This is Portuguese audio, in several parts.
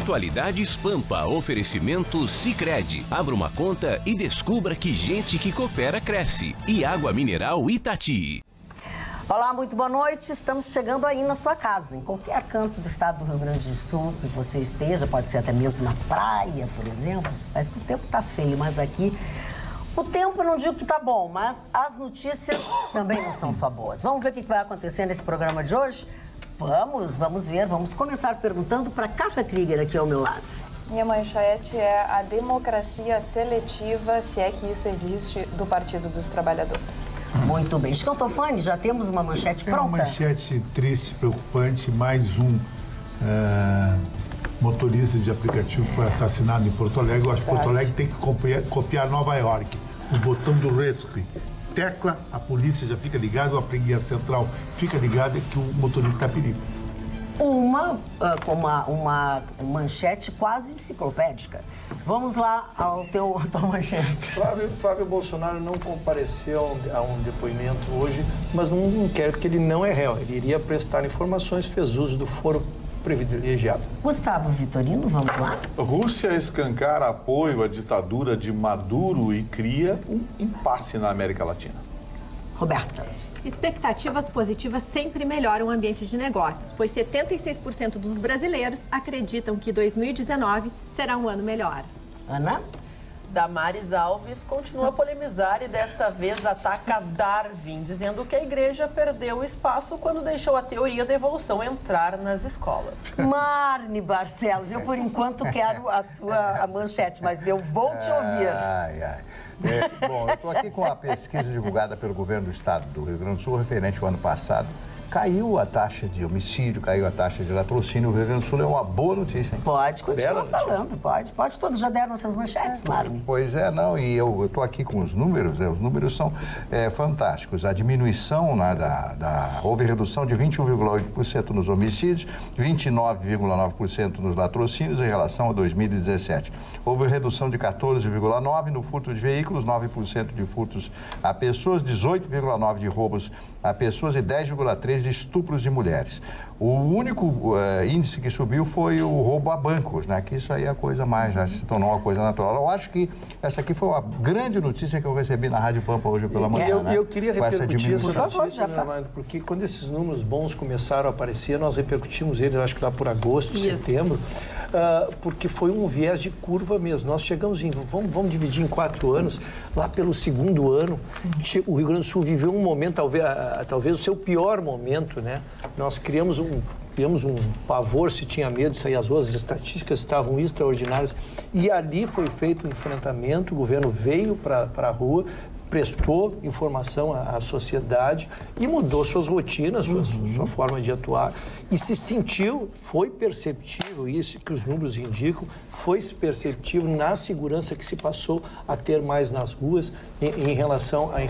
Atualidades Pampa, oferecimento Sicredi. Abra uma conta e descubra que gente que coopera cresce. E água mineral Itati. Olá, muito boa noite. Estamos chegando aí na sua casa, em qualquer canto do estado do Rio Grande do Sul que você esteja, pode ser até mesmo na praia, por exemplo. Parece que o tempo tá feio, mas aqui o tempo eu não digo que tá bom, mas as notícias também não são só boas. Vamos ver o que vai acontecer nesse programa de hoje? Vamos ver. Vamos começar perguntando para Carla Krieger aqui ao meu lado. Minha manchete é a democracia seletiva, se é que isso existe, do Partido dos Trabalhadores. Muito bem. Escantofani, já temos uma manchete pronta? É uma manchete triste, preocupante. Mais um motorista de aplicativo foi assassinado em Porto Alegre. Eu acho que Porto Alegre tem que copiar Nova York. O botão do rescue. Tecla, a polícia já fica ligada, a preguiça central fica ligada que o motorista está a perigo. Uma manchete quase enciclopédica. Vamos lá à tua manchete. Flávio Bolsonaro não compareceu a um depoimento hoje, mas num inquérito que ele não é réu. Ele iria prestar informações, fez uso do foro privilegiado. Gustavo Vitorino, vamos lá? Rússia escancara apoio à ditadura de Maduro e cria um impasse na América Latina. Roberta. Expectativas positivas sempre melhoram o ambiente de negócios, pois 76% dos brasileiros acreditam que 2019 será um ano melhor. Ana? Damares Alves continua a polemizar e desta vez ataca Darwin, dizendo que a igreja perdeu espaço quando deixou a teoria da evolução entrar nas escolas. Marne Barcelos, eu por enquanto quero a manchete, mas eu vou te ouvir. Bom, eu estou aqui com a pesquisa divulgada pelo governo do estado do Rio Grande do Sul, referente ao ano passado. Caiu a taxa de homicídio, caiu a taxa de latrocínio. O Rio Grande do Sul é uma boa notícia, hein? Pode continuar falando, pode. Todos já deram essas manchetes, Marne. Pois é, não, e eu estou aqui com os números, os números são fantásticos. A diminuição, né, houve redução de 21,8% nos homicídios, 29,9% nos latrocínios em relação a 2017. Houve redução de 14,9% no furto de veículos, 9% de furtos a pessoas, 18,9% de roubos a pessoas e 10,3% de estupros de mulheres. O único índice que subiu foi o roubo a bancos, né? Que isso aí é a coisa mais, já se tornou uma coisa natural. Eu acho que essa aqui foi uma grande notícia que eu recebi na Rádio Pampa hoje pela manhã. Eu queria repercutir essa notícia, já faz. Porque quando esses números bons começaram a aparecer, nós repercutimos eles, acho que lá por agosto, setembro, porque foi um viés de curva mesmo. Nós chegamos vamos dividir em 4 anos, lá pelo segundo ano, o Rio Grande do Sul viveu um momento, talvez o seu pior momento, né? Nós criamos um pavor, se tinha medo de sair às ruas, as estatísticas estavam extraordinárias e ali foi feito um enfrentamento, o governo veio para a rua, prestou informação à sociedade e mudou suas rotinas, sua forma de atuar e se sentiu, foi perceptível, isso que os números indicam, foi perceptível na segurança que se passou a ter mais nas ruas em relação a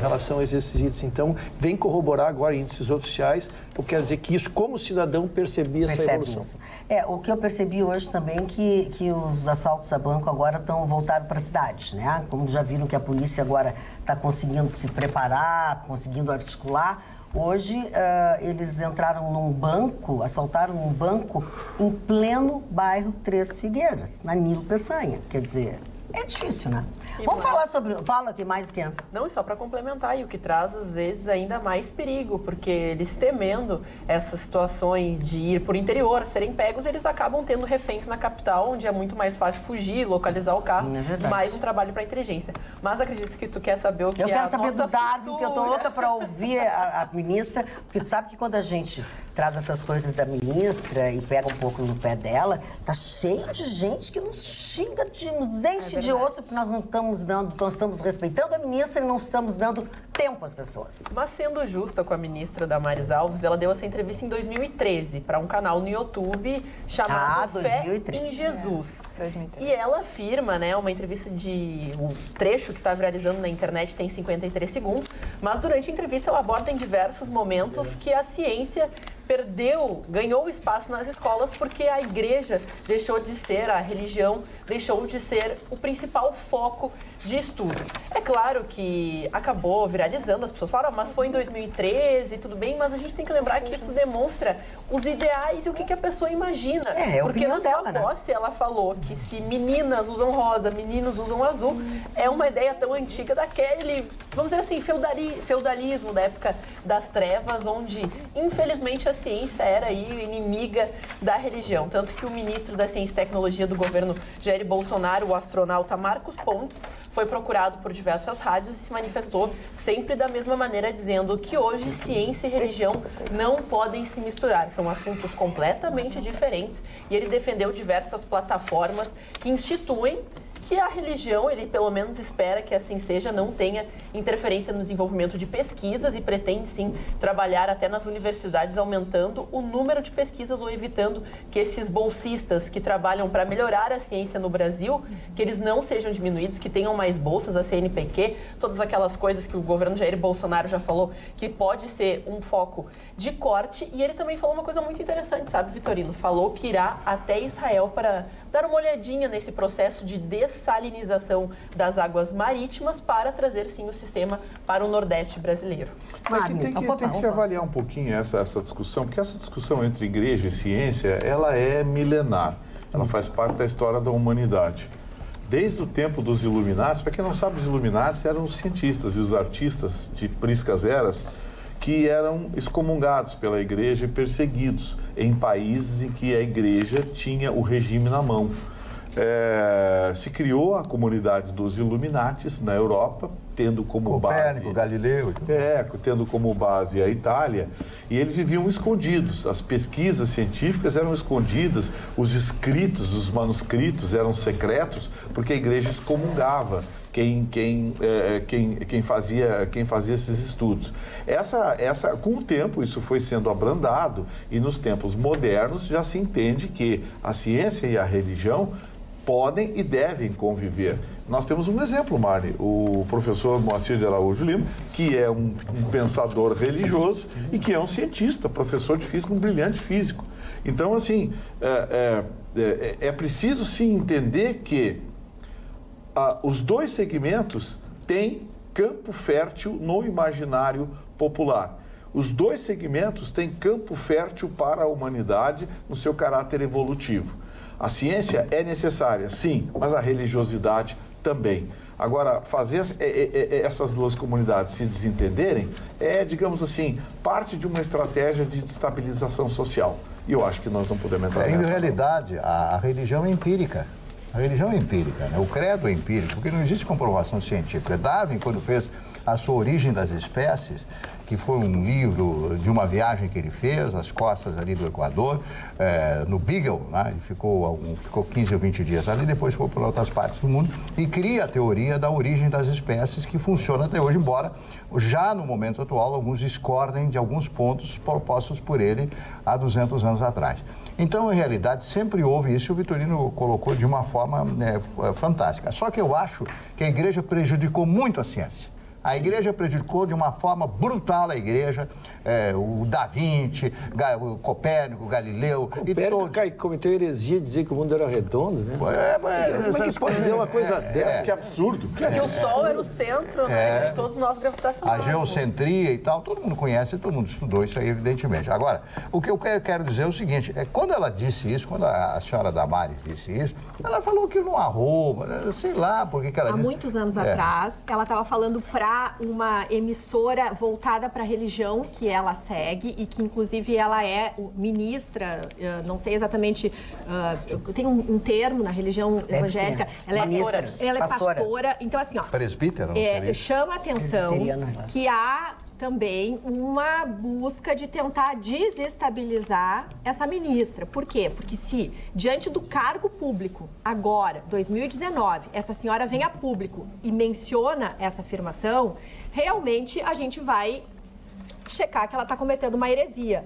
esses índices. Então, vem corroborar agora índices oficiais, o que quer dizer que isso, como cidadão, percebia essa evolução. Isso. O que eu percebi hoje também que os assaltos a banco agora voltaram para as cidades, né? Como já viram que a polícia agora está conseguindo se preparar, conseguindo articular. Hoje, eles entraram num banco, assaltaram um banco em pleno bairro Três Figueiras, na Nilo Peçanha. Quer dizer, é difícil, né? Vamos falar sobre... Fala aqui mais que... Não, e só para complementar, e o que traz, às vezes, ainda mais perigo, porque eles temendo essas situações de ir por interior, serem pegos, eles acabam tendo reféns na capital, onde é muito mais fácil fugir, localizar o carro, mais um trabalho para inteligência. Mas acredito que tu quer saber o que eu é a nossa... Eu quero saber do Darwin, porque eu tô louca para ouvir a ministra, porque tu sabe que quando a gente traz essas coisas da ministra e pega um pouco no pé dela, tá cheio de gente que nos xinga, nos enche de osso, porque nós não estamos dando, nós estamos respeitando a ministra e não estamos dando tempo às pessoas. Mas sendo justa com a ministra Damares Alves, ela deu essa entrevista em 2013 para um canal no YouTube chamado Fé em Jesus. 2013. E ela afirma, né, uma entrevista o trecho que está viralizando na internet tem 53 segundos, mas durante a entrevista ela aborda em diversos momentos que a ciência ganhou espaço nas escolas porque a igreja deixou de ser, a religião deixou de ser o principal foco de estudo. É claro que acabou viralizando, as pessoas falaram, mas foi em 2013, tudo bem, mas a gente tem que lembrar que isso demonstra os ideais e o que a pessoa imagina. Porque na sua posse ela falou que se meninas usam rosa, meninos usam azul, é uma ideia tão antiga daquele, vamos dizer assim, feudalismo da época das trevas, onde infelizmente a ciência era aí inimiga da religião. Tanto que o ministro da Ciência e Tecnologia do governo Jair Bolsonaro, o astronauta Marcos Pontes, foi procurado por diversas rádios e se manifestou sempre da mesma maneira, dizendo que hoje ciência e religião não podem se misturar, são assuntos completamente diferentes, e ele defendeu diversas plataformas que instituem que a religião, ele pelo menos espera que assim seja, não tenha interferência no desenvolvimento de pesquisas e pretende sim trabalhar até nas universidades, aumentando o número de pesquisas ou evitando que esses bolsistas que trabalham para melhorar a ciência no Brasil, que eles não sejam diminuídos, que tenham mais bolsas, a CNPq, todas aquelas coisas que o governo Jair Bolsonaro já falou que pode ser um foco de corte. E ele também falou uma coisa muito interessante, sabe, Vitorino? Falou que irá até Israel para dar uma olhadinha nesse processo de dessalinização das águas marítimas para trazer, sim, o sistema para o Nordeste brasileiro. Tem que se avaliar um pouquinho essa discussão, porque essa discussão entre igreja e ciência, ela é milenar. Ela faz parte da história da humanidade. Desde o tempo dos Illuminati, para quem não sabe, os Illuminati eram os cientistas e os artistas de priscas eras que eram excomungados pela igreja e perseguidos em países em que a igreja tinha o regime na mão. Se criou a comunidade dos Illuminatis na Europa, tendo como base... Galileu. Tendo como base a Itália, e eles viviam escondidos. As pesquisas científicas eram escondidas, os escritos, os manuscritos eram secretos, porque a igreja excomungava quem fazia esses estudos. Com o tempo, isso foi sendo abrandado, e nos tempos modernos já se entende que a ciência e a religião podem e devem conviver. Nós temos um exemplo, Mari, o professor Moacir de Araújo Lima, que é um pensador religioso e que é um cientista, professor de física, um brilhante físico. Então, assim, é preciso sim entender que os dois segmentos têm campo fértil no imaginário popular. Os dois segmentos têm campo fértil para a humanidade no seu caráter evolutivo. A ciência é necessária, sim, mas a religiosidade também. Agora, fazer essas duas comunidades se desentenderem é, digamos assim, parte de uma estratégia de estabilização social. E eu acho que nós não podemos entrar nessa. Em realidade, a religião é empírica. A religião é empírica, né? O credo é empírico, porque não existe comprovação científica. Darwin, quando fez A Sua Origem das Espécies, que foi um livro de uma viagem que ele fez, às costas ali do Equador, no Beagle, né? Ele ficou 15 ou 20 dias ali, depois foi para outras partes do mundo, e cria a teoria da origem das espécies, que funciona até hoje, embora já no momento atual alguns discordem de alguns pontos propostos por ele há 200 anos atrás. Então, em realidade, sempre houve isso, e o Vitorino colocou de uma forma fantástica. Só que eu acho que a igreja prejudicou muito a ciência. A igreja prejudicou de uma forma brutal a igreja, o Da Vinci, o Copérnico, Galileu... Copérnico cometeu heresia de dizer que o mundo era redondo, né? Como é que pode dizer uma coisa dessa? Que absurdo. Que o Sol era o centro, né, de todos nós gravitacionais. A geocentria e tal, todo mundo conhece, todo mundo estudou isso aí, evidentemente. Agora, o que eu quero dizer é o seguinte, quando ela disse isso, quando a senhora Damares disse isso, ela falou que não arroba, sei lá por que ela disse. Há muitos anos atrás, ela estava falando para uma emissora voltada para a religião que ela segue e que, inclusive, ela é ministra, não sei exatamente, tem um termo na religião evangélica. Ela é pastora. Então, assim, ó, presbítera, chama a atenção que há também uma busca de tentar desestabilizar essa ministra. Por quê? Porque se, diante do cargo público, agora, 2019, essa senhora vem a público e menciona essa afirmação, realmente a gente vai checar que ela está cometendo uma heresia.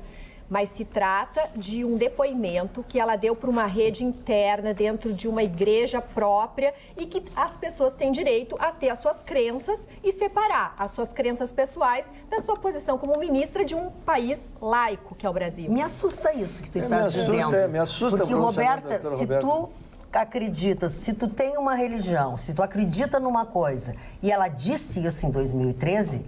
Mas se trata de um depoimento que ela deu para uma rede interna dentro de uma igreja própria e que as pessoas têm direito a ter as suas crenças e separar as suas crenças pessoais da sua posição como ministra de um país laico, que é o Brasil. Me assusta isso que tu estás dizendo. Me assusta. Porque, Roberta, se tu acredita, se tu tem uma religião, se tu acredita numa coisa, e ela disse isso em 2013,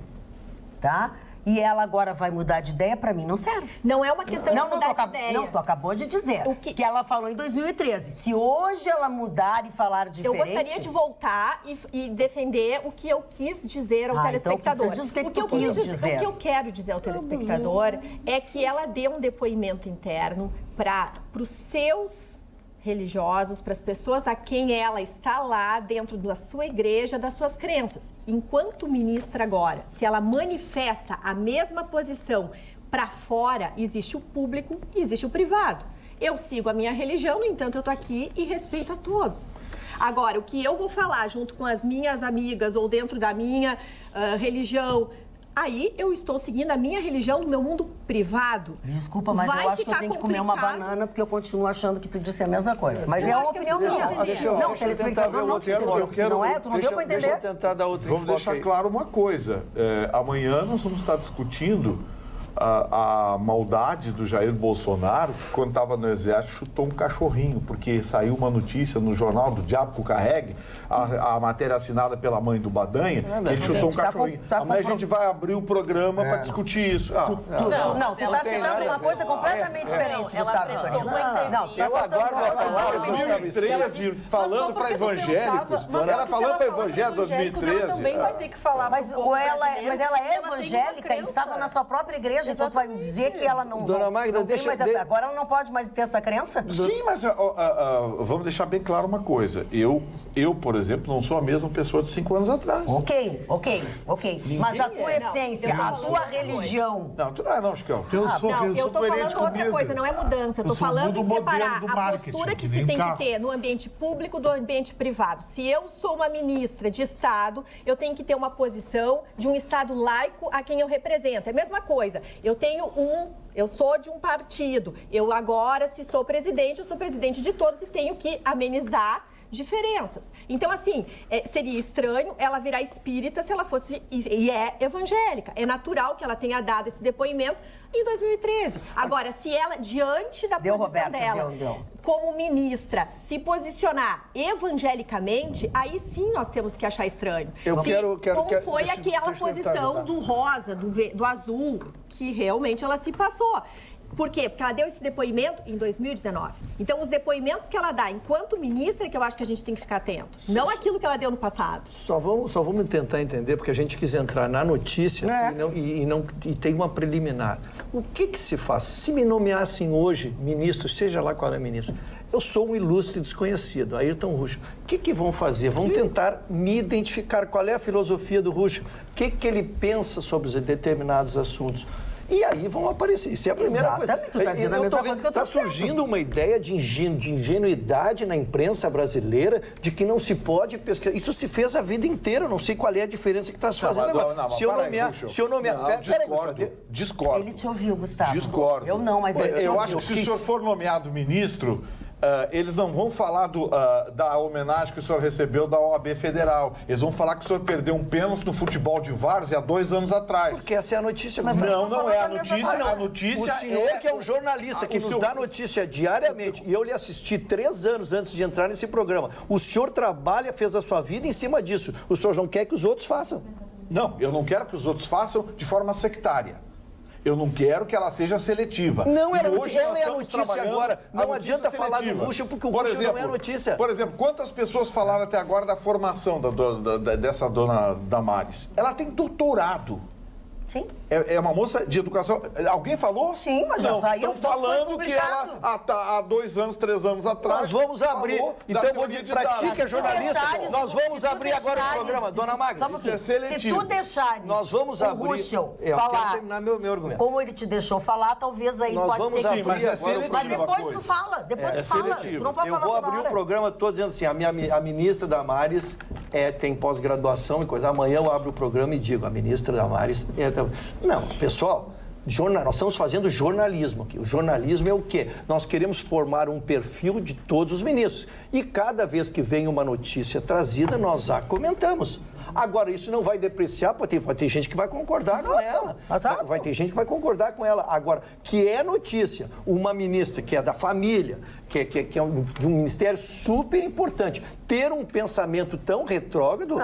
tá? E ela agora vai mudar de ideia, pra mim não serve. Não é uma questão de mudar de ideia. Não, tu acabou de dizer que ela falou em 2013. Se hoje ela mudar e falar diferente... Eu gostaria de voltar e defender o que eu quis dizer ao telespectador. Então, diz o que tu quis dizer. O que eu quero dizer ao telespectador é que ela dê um depoimento interno para os seus religiosos, para as pessoas a quem ela está lá dentro da sua igreja, das suas crenças. Enquanto ministra agora, se ela manifesta a mesma posição para fora, existe o público e existe o privado. Eu sigo a minha religião, no entanto, eu estou aqui e respeito a todos. Agora, o que eu vou falar junto com as minhas amigas ou dentro da minha religião... Aí eu estou seguindo a minha religião no meu mundo privado. Desculpa, mas eu acho que eu tenho que comer uma banana porque eu continuo achando que tu disse a mesma coisa. Mas é uma opinião minha. Não, o telespectador não te entendeu. Não é? Tu não deu para entender? Deixa eu tentar dar outro enfoque. Vamos deixar claro uma coisa. Amanhã nós vamos estar discutindo a maldade do Jair Bolsonaro, que quando estava no exército chutou um cachorrinho, porque saiu uma notícia no jornal do Diabo que o Carregue, a matéria assinada pela mãe do Badanha, que ele chutou um cachorrinho. Amanhã a gente vai abrir o programa para discutir isso. Não, tu está assinando uma coisa completamente diferente, Gustavo. Não, eu aguardo a palavra de 2013 falando para evangélicos. Ela falando para evangélicos 2013. Ela também vai ter que falar. Mas ela é evangélica e estava na sua própria igreja. Então tu vai me dizer que ela não... Dona Magda, agora ela não pode mais ter essa crença? Sim, mas vamos deixar bem claro uma coisa. Eu, por exemplo, não sou a mesma pessoa de 5 anos atrás. Ok. Mas a tua essência, a tua religião... Não, tu não é não, Chicão. Eu tô falando outra coisa, não é mudança. Eu tô falando em separar a postura que se tem que ter no ambiente público do ambiente privado. Se eu sou uma ministra de Estado, eu tenho que ter uma posição de um Estado laico a quem eu represento. É a mesma coisa. Eu sou de um partido. Eu agora, se sou presidente, eu sou presidente de todos e tenho que amenizar diferenças. Então, assim, seria estranho ela virar espírita se ela fosse... E é evangélica. É natural que ela tenha dado esse depoimento em 2013. Agora, se ela, diante da posição dela, como ministra, se posicionar evangelicamente, aí sim nós temos que achar estranho. Como foi aquela posição do rosa, do azul, que realmente ela se passou. Por quê? Porque ela deu esse depoimento em 2019. Então, os depoimentos que ela dá enquanto ministra é que eu acho que a gente tem que ficar atento. Não aquilo que ela deu no passado. Só vamos tentar entender, porque a gente quis entrar na notícia e tem uma preliminar. O que se faz? Se me nomeassem hoje ministro, seja lá qual é o ministro, eu sou um ilustre desconhecido, Ayrton Ruschel. O que vão fazer? Vão tentar me identificar qual é a filosofia do Ruschel, o que ele pensa sobre os determinados assuntos. E aí vão aparecer. Isso é a primeira coisa. Exatamente, tu está dizendo a mesma coisa que eu estou dizendo. Está surgindo uma ideia de ingenuidade na imprensa brasileira de que não se pode pesquisar. Isso se fez a vida inteira. Eu não sei qual é a diferença que está se fazendo agora. Se eu nomear... Discordo. Ele te ouviu, Gustavo. Discordo. Eu não, mas ele te ouviu. Eu acho que se o senhor for nomeado ministro... eles não vão falar da homenagem que o senhor recebeu da OAB Federal. Eles vão falar que o senhor perdeu um pênalti no futebol de várzea há 2 anos atrás. Porque essa é a notícia. Mas não é a notícia. A notícia o senhor que é um jornalista que nos dá notícia diariamente. E eu lhe assisti 3 anos antes de entrar nesse programa. O senhor trabalha, fez a sua vida em cima disso. O senhor não quer que os outros façam. Não, eu não quero que os outros façam de forma sectária. Eu não quero que ela seja seletiva. Não é a notícia agora. Não adianta falar do Ruschel, porque o Ruschel não é a notícia. Por exemplo, quantas pessoas falaram até agora da formação dessa dona Damares? Ela tem doutorado. Sim. É uma moça de educação. Alguém falou? Sim, mas já saiu. Estão falando que ela, há 2 anos, 3 anos atrás... Nós vamos abrir. Então, vou dizer para ti que é jornalista. Nós vamos abrir agora o programa. Dona Magda, isso é seletivo. Se tu deixares nós vamos abrir, o Ruschel falar, quero terminar meu argumento. Como ele te deixou falar, talvez aí nós pode ser que... Mas depois tu fala. Depois tu fala. Tu não vai falar. Eu vou abrir o programa todo dizendo assim, a ministra Damares tem pós-graduação e coisa. Amanhã eu abro o programa e digo, a ministra Damares... Não, pessoal, nós estamos fazendo jornalismo aqui. O jornalismo é o quê? Nós queremos formar um perfil de todos os ministros. E cada vez que vem uma notícia trazida, nós a comentamos. Agora, isso não vai depreciar, vai ter gente que vai concordar com ela. Vai ter gente que vai concordar com ela. Agora, que é notícia, uma ministra que é da família, que é de um ministério super importante, ter um pensamento tão retrógrado,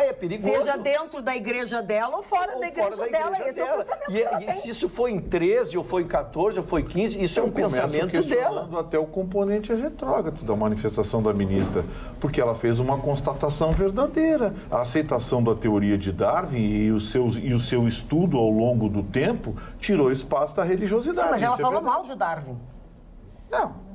é perigoso. Seja dentro da igreja dela ou fora da igreja dela. Esse é o pensamento que ela tem. E se isso foi em 13, ou foi em 14, ou foi em 15, isso é um pensamento dela. Até o componente retrógrado da manifestação da ministra, porque ela fez uma constatação verdadeira. A aceitação da teoria de Darwin e o seu estudo ao longo do tempo tirou espaço da religiosidade. Sim, mas ela falou mal do Darwin.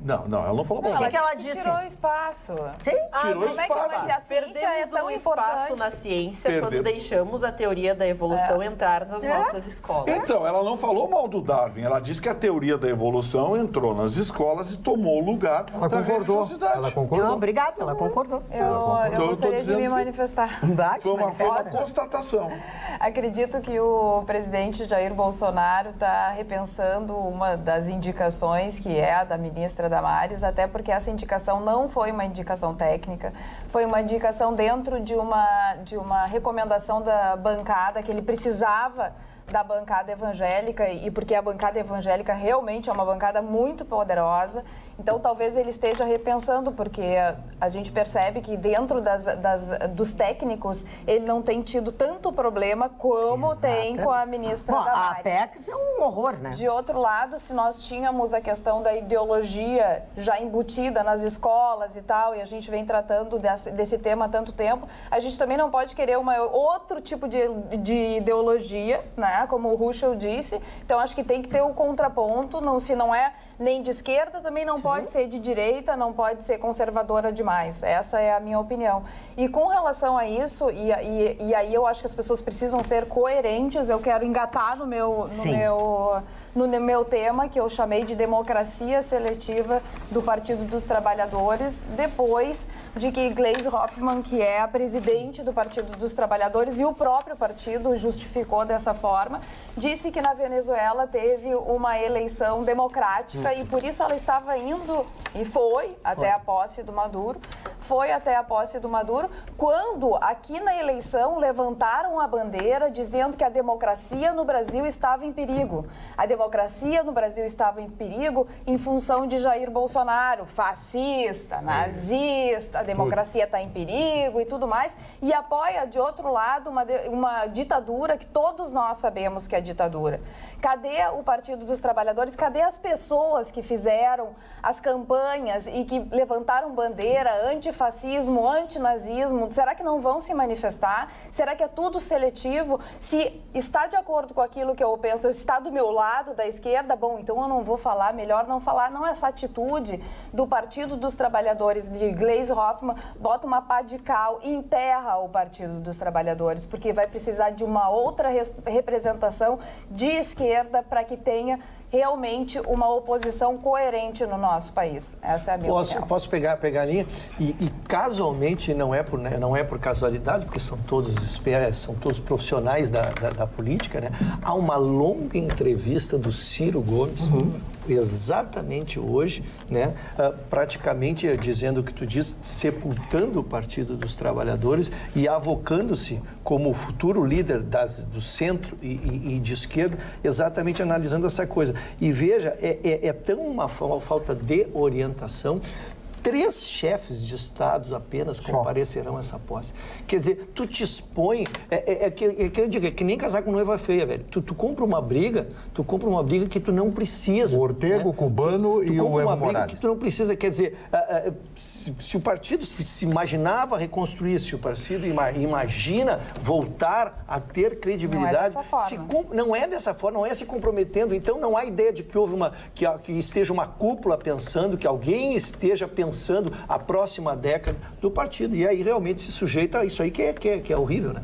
Não, ela não falou mal. O que ela disse? Tirou espaço. Sim? Tirou espaço. Mas a ciência é tão espaço na ciência quando deixamos a teoria da evolução entrar nas nossas escolas. Então, ela não falou mal do Darwin. Ela disse que a teoria da evolução entrou nas escolas e tomou o lugar da religiosidade. Ela concordou. Obrigada, ela concordou. Eu gostaria de me manifestar. Foi uma constatação. Acredito que o presidente Jair Bolsonaro está repensando uma das indicações, que é a da ministra Damares, até porque essa indicação não foi uma indicação técnica, foi uma indicação dentro de uma recomendação da bancada, que ele precisava da bancada evangélica, e porque a bancada evangélica realmente é uma bancada muito poderosa. Então, talvez ele esteja repensando, porque a gente percebe que dentro dos técnicos, ele não tem tido tanto problema como tem com a ministra Damares. A Apex é um horror, né? De outro lado, se nós tínhamos a questão da ideologia já embutida nas escolas e tal, e a gente vem tratando desse tema há tanto tempo, a gente também não pode querer outro tipo de ideologia, né? Como o Ruschel disse. Então, acho que tem que ter o contraponto, se não é nem de esquerda, também não pode ser de direita, não pode ser conservadora demais. Essa é a minha opinião. E com relação a isso, e aí eu acho que as pessoas precisam ser coerentes, eu quero engatar no meu tema, que eu chamei de democracia seletiva do Partido dos Trabalhadores, depois de que Gleisi Hoffmann, que é a presidente do Partido dos Trabalhadores, e o próprio partido justificou dessa forma, disse que na Venezuela teve uma eleição democrática e por isso ela estava indo, e foi até a posse do Maduro, quando aqui na eleição levantaram a bandeira dizendo que a democracia no Brasil estava em perigo. A democracia no Brasil estava em perigo em função de Jair Bolsonaro, fascista, nazista, a democracia está em perigo e tudo mais, e apoia, de outro lado, uma ditadura que todos nós sabemos que é ditadura. Cadê o Partido dos Trabalhadores? Cadê as pessoas que fizeram as campanhas e que levantaram bandeira antifascismo, antinazismo? Será que não vão se manifestar? Será que é tudo seletivo? Se está de acordo com aquilo que eu penso, está do meu lado, da esquerda, bom, então eu não vou falar, melhor não falar. Não, essa atitude do Partido dos Trabalhadores, de Gleisi Hoffmann, bota uma pá de cal e enterra o Partido dos Trabalhadores, porque vai precisar de uma outra representação de esquerda para que tenha realmente uma oposição coerente no nosso país. Essa é a minha opinião. Posso pegar a linha? E casualmente, não é por casualidade, porque são todos profissionais da política, né? Há uma longa entrevista do Ciro Gomes, exatamente hoje, né? Praticamente dizendo o que tu diz, sepultando o Partido dos Trabalhadores e avocando-se como o futuro líder do centro e de esquerda, exatamente analisando essa coisa. E veja, é tão uma falta de orientação. 3 chefes de Estado apenas comparecerão a essa posse. Quer dizer, tu te expõe... eu digo, é que nem casar com noiva feia, velho. Tu compra uma briga que tu não precisa. O Ortega, o Cubano e o Evo Morales. Que tu não precisa. Quer dizer, se o partido se imaginava reconstruir, se o partido imagina voltar a ter credibilidade... Não é dessa forma, não é se comprometendo. Então, não há ideia de que houve que esteja uma cúpula pensando, que alguém esteja pensando a próxima década do partido. E aí realmente se sujeita a isso aí que é horrível, né?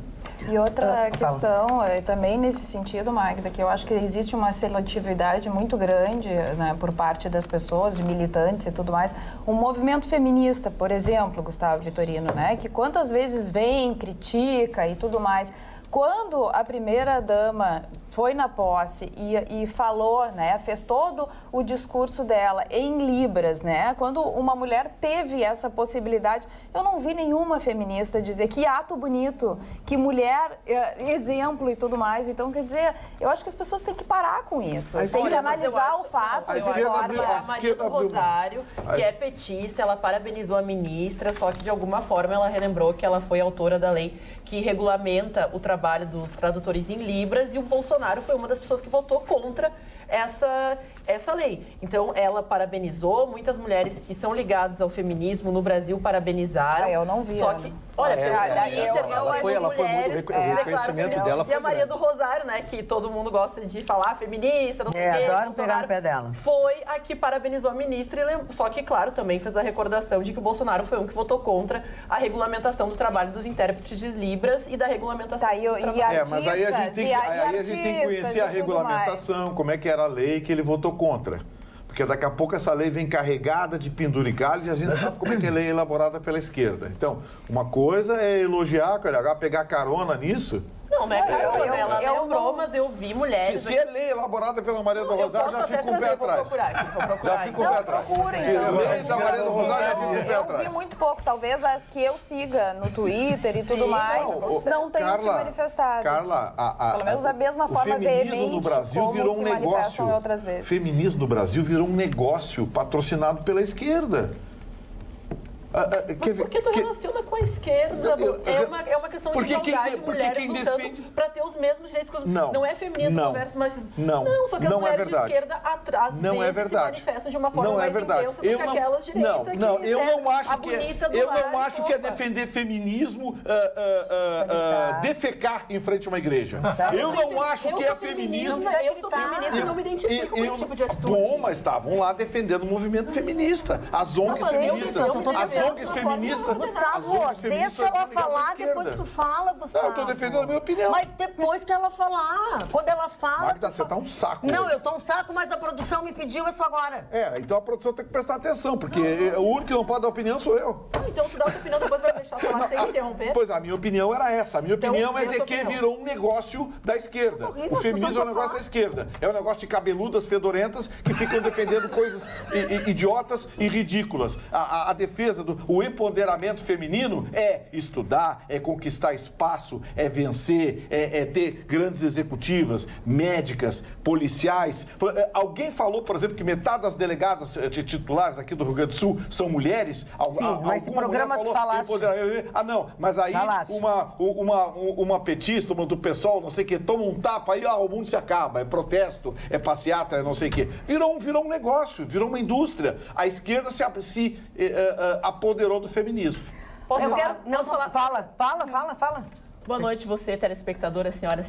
E outra questão, também nesse sentido, Magda, que eu acho que existe uma seletividade muito grande, né, por parte das pessoas, de militantes e tudo mais. Um movimento feminista, por exemplo, Gustavo Vitorino, né, que quantas vezes vem, critica e tudo mais. Quando a primeira-dama foi na posse e falou, né, fez todo o discurso dela em Libras, né? Quando uma mulher teve essa possibilidade, eu não vi nenhuma feminista dizer que ato bonito, que mulher, exemplo e tudo mais. Então, quer dizer, eu acho que as pessoas têm que parar com isso. Tem que analisar o fato de forma... A Maria do Rosário, que é petista, ela parabenizou a ministra, só que de alguma forma ela relembrou que ela foi autora da lei que regulamenta o trabalho dos tradutores em Libras, e o Bolsonaro foi uma das pessoas que votou contra essa lei. Então, ela parabenizou, muitas mulheres que são ligadas ao feminismo no Brasil parabenizaram. Eu não vi. Só que, olha, ela foi muito, o reconhecimento dela foi E a Maria grande. do Rosário, né, que todo mundo gosta de falar, feminista, não sei o quê. Adoro pegar no pé dela. Foi a que parabenizou a ministra, só que, claro, também fez a recordação de que o Bolsonaro foi um que votou contra a regulamentação do trabalho dos intérpretes de Libras e da regulamentação do trabalho. Mas aí a gente tem que conhecer a regulamentação, como é que era a lei que ele votou contra. Porque daqui a pouco essa lei vem carregada de penduricalhos e a gente sabe como é que a lei é elaborada pela esquerda. Então, uma coisa é elogiar, pegar carona nisso. Não, não é carona, ela lembrou, mas eu vi mulheres... Se é lei elaborada pela Maria do Rosário, já fica com o pé atrás. Já fica com o pé atrás. Lei da Maria do Rosário, já fica com o pé atrás. Eu vi muito pouco, talvez as que eu siga no Twitter e tudo mais, não tenham se manifestado. Carla, pelo menos da mesma forma veemente no Brasil virou um negócio. Outras vezes. Feminismo no Brasil virou um negócio patrocinado pela esquerda. Mas por que tu relaciona com a esquerda? É uma questão de igualdade de mulheres lutando para ter os mesmos direitos que os... Não é feminismo versus marxismo. Não, só que as mulheres de esquerda às vezes se manifestam de uma forma mais intensa do que aquelas de direita eu não acho que é fofa. defender feminismo defecar em frente a uma igreja. Eu não acho que é feminismo... Eu sou feminista e não me identifico com esse tipo de atitude. Bom, mas estavam lá defendendo o movimento feminista. As ONGs feministas... Gustavo, deixa ela falar, depois tu fala, Gustavo. Eu tô defendendo a minha opinião. Mas depois que ela falar. Quando ela fala... Magda, você tá um saco. Não, hoje. eu tô um saco, mas a produção me pediu isso agora. Então a produção tem que prestar atenção, porque o único que não pode dar opinião sou eu. Então tu dá a tua opinião, depois vai deixar falar sem interromper? Pois a minha opinião era essa. A minha opinião é de que virou um negócio da esquerda. O feminismo é um negócio da esquerda. É um negócio de cabeludas fedorentas que ficam defendendo coisas idiotas e ridículas. A defesa o empoderamento feminino é estudar, é conquistar espaço, é vencer, é ter grandes executivas, médicas, policiais. Alguém falou, por exemplo, que metade das delegadas titulares aqui do Rio Grande do Sul são mulheres? Sim, nesse programa tu falaste. Não, mas aí uma petista, uma do PSOL, não sei o quê, toma um tapa, aí o mundo se acaba, é protesto, é passeata, é não sei o quê. Virou um negócio, virou uma indústria. A esquerda se apoderou do feminismo. Posso falar? Não, fala. Boa noite, você, telespectadora, senhora.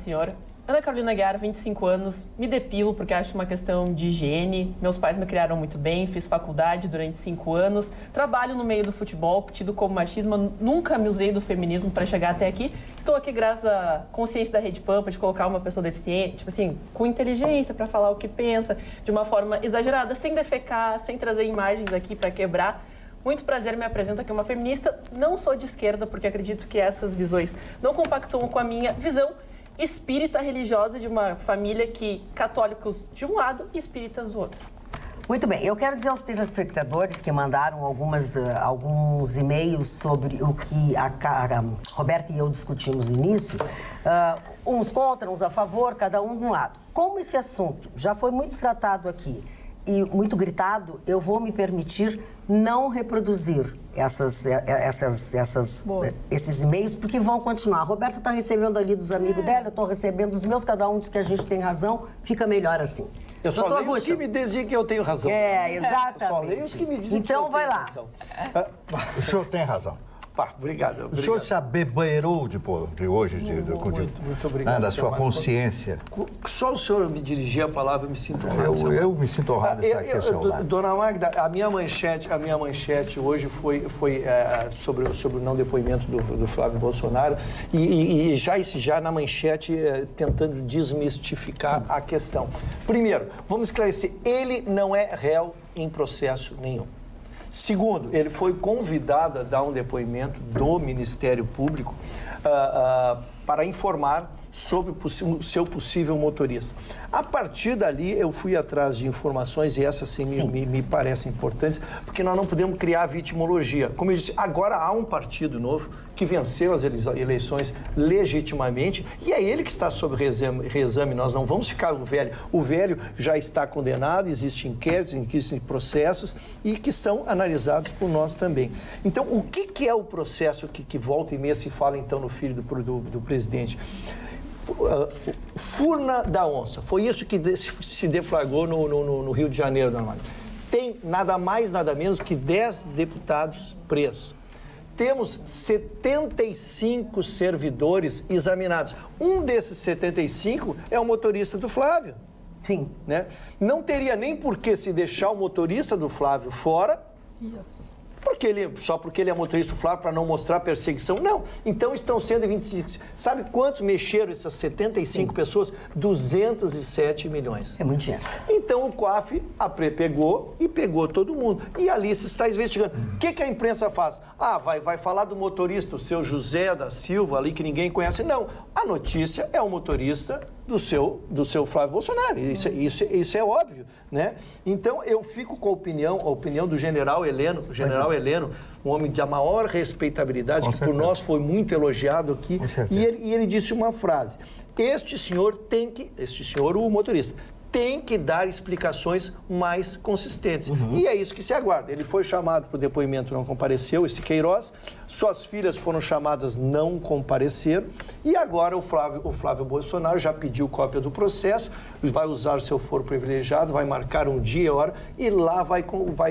Ana Carolina Guiar, 25 anos, me depilo porque acho uma questão de higiene. Meus pais me criaram muito bem, fiz faculdade durante 5 anos, trabalho no meio do futebol, tido como machismo, nunca me usei do feminismo para chegar até aqui. Estou aqui graças à consciência da Rede Pampa de colocar uma pessoa deficiente, tipo assim, com inteligência para falar o que pensa, de uma forma exagerada, sem defecar, sem trazer imagens aqui para quebrar. Muito prazer, me apresento aqui uma feminista. Não sou de esquerda, porque acredito que essas visões não compactuam com a minha visão espírita religiosa de uma família que católicos de um lado e espíritas do outro. Muito bem, eu quero dizer aos telespectadores que mandaram alguns e-mails sobre o que a Roberta e eu discutimos no início, uns contra, uns a favor, cada um de um lado. Como esse assunto já foi muito tratado aqui e muito gritado, eu vou me permitir não reproduzir esses e-mails, porque vão continuar. A Roberta está recebendo ali dos amigos dela, eu estou recebendo dos meus, cada um diz que a gente tem razão, fica melhor assim. Eu só leio os que me dizem que eu tenho razão. Exatamente. Eu só leio os que me dizem então, que eu vai tenho lá. razão. O senhor tem razão. Obrigado. O senhor se abebeirou de hoje, muito obrigado, da sua consciência. Só o senhor me dirigir a palavra, eu me sinto honrado. Eu me sinto honrado de estar aqui ao seu lado. Dona Magda, a minha manchete hoje foi sobre o não depoimento do Flávio Bolsonaro e já na manchete tentando desmistificar a questão. Primeiro, vamos esclarecer, ele não é réu em processo nenhum. Segundo, ele foi convidado a dar um depoimento do Ministério Público para informar sobre o seu possível motorista. A partir dali, eu fui atrás de informações, e essas sim. Me parecem importantes, porque nós não podemos criar vitimologia. Como eu disse, agora há um partido novo que venceu as eleições legitimamente, e é ele que está sob reexame. Nós não vamos ficar o velho. O velho já está condenado, existem inquéritos, existem processos, e que são analisados por nós também. Então, o que é o processo que volta e meia se fala, então, no filho do presidente? Furna da onça. Foi isso que se deflagrou no Rio de Janeiro, Dona. Tem nada mais, nada menos que 10 deputados presos. Temos 75 servidores examinados. Um desses 75 é o motorista do Flávio. Sim. Né? Não teria nem por que se deixar o motorista do Flávio fora. Isso. Só porque ele é motorista do Flávio para não mostrar perseguição? Não. Então estão sendo 25. Sabe quantos mexeram essas 75 pessoas? 207 milhões. É muito dinheiro. Então o COAF pegou todo mundo. E ali se está investigando. O que a imprensa faz? Vai falar do motorista, o seu José da Silva ali, que ninguém conhece. Não. A notícia é o motorista do seu Flávio Bolsonaro. Isso é óbvio, né? Então, eu fico com a opinião do general Heleno, um homem de maior respeitabilidade, que por nós foi muito elogiado aqui, e ele disse uma frase: este senhor, o motorista, tem que dar explicações mais consistentes. E é isso que se aguarda. Ele foi chamado para o depoimento, não compareceu, esse Queiroz. Suas filhas foram chamadas, não compareceram. E agora o Flávio Bolsonaro já pediu cópia do processo, vai usar o seu foro privilegiado, vai marcar um dia e hora e lá vai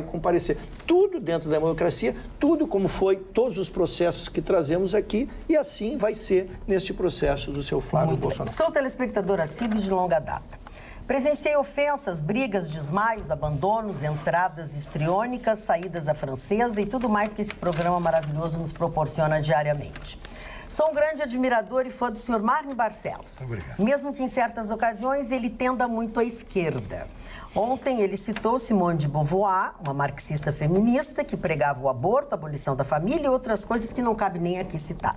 comparecer. Tudo dentro da democracia, tudo como foi, todos os processos que trazemos aqui, e assim vai ser neste processo do seu Flávio Bolsonaro. Sou telespectadora assídua de longa data. Presenciei ofensas, brigas, desmaios, abandonos, entradas histriônicas, saídas à francesa e tudo mais que esse programa maravilhoso nos proporciona diariamente. Sou um grande admirador e fã do Sr. Marne Barcelos. Obrigado. Mesmo que em certas ocasiões ele tenda muito à esquerda. Ontem ele citou Simone de Beauvoir, uma marxista feminista que pregava o aborto, a abolição da família e outras coisas que não cabe nem aqui citar.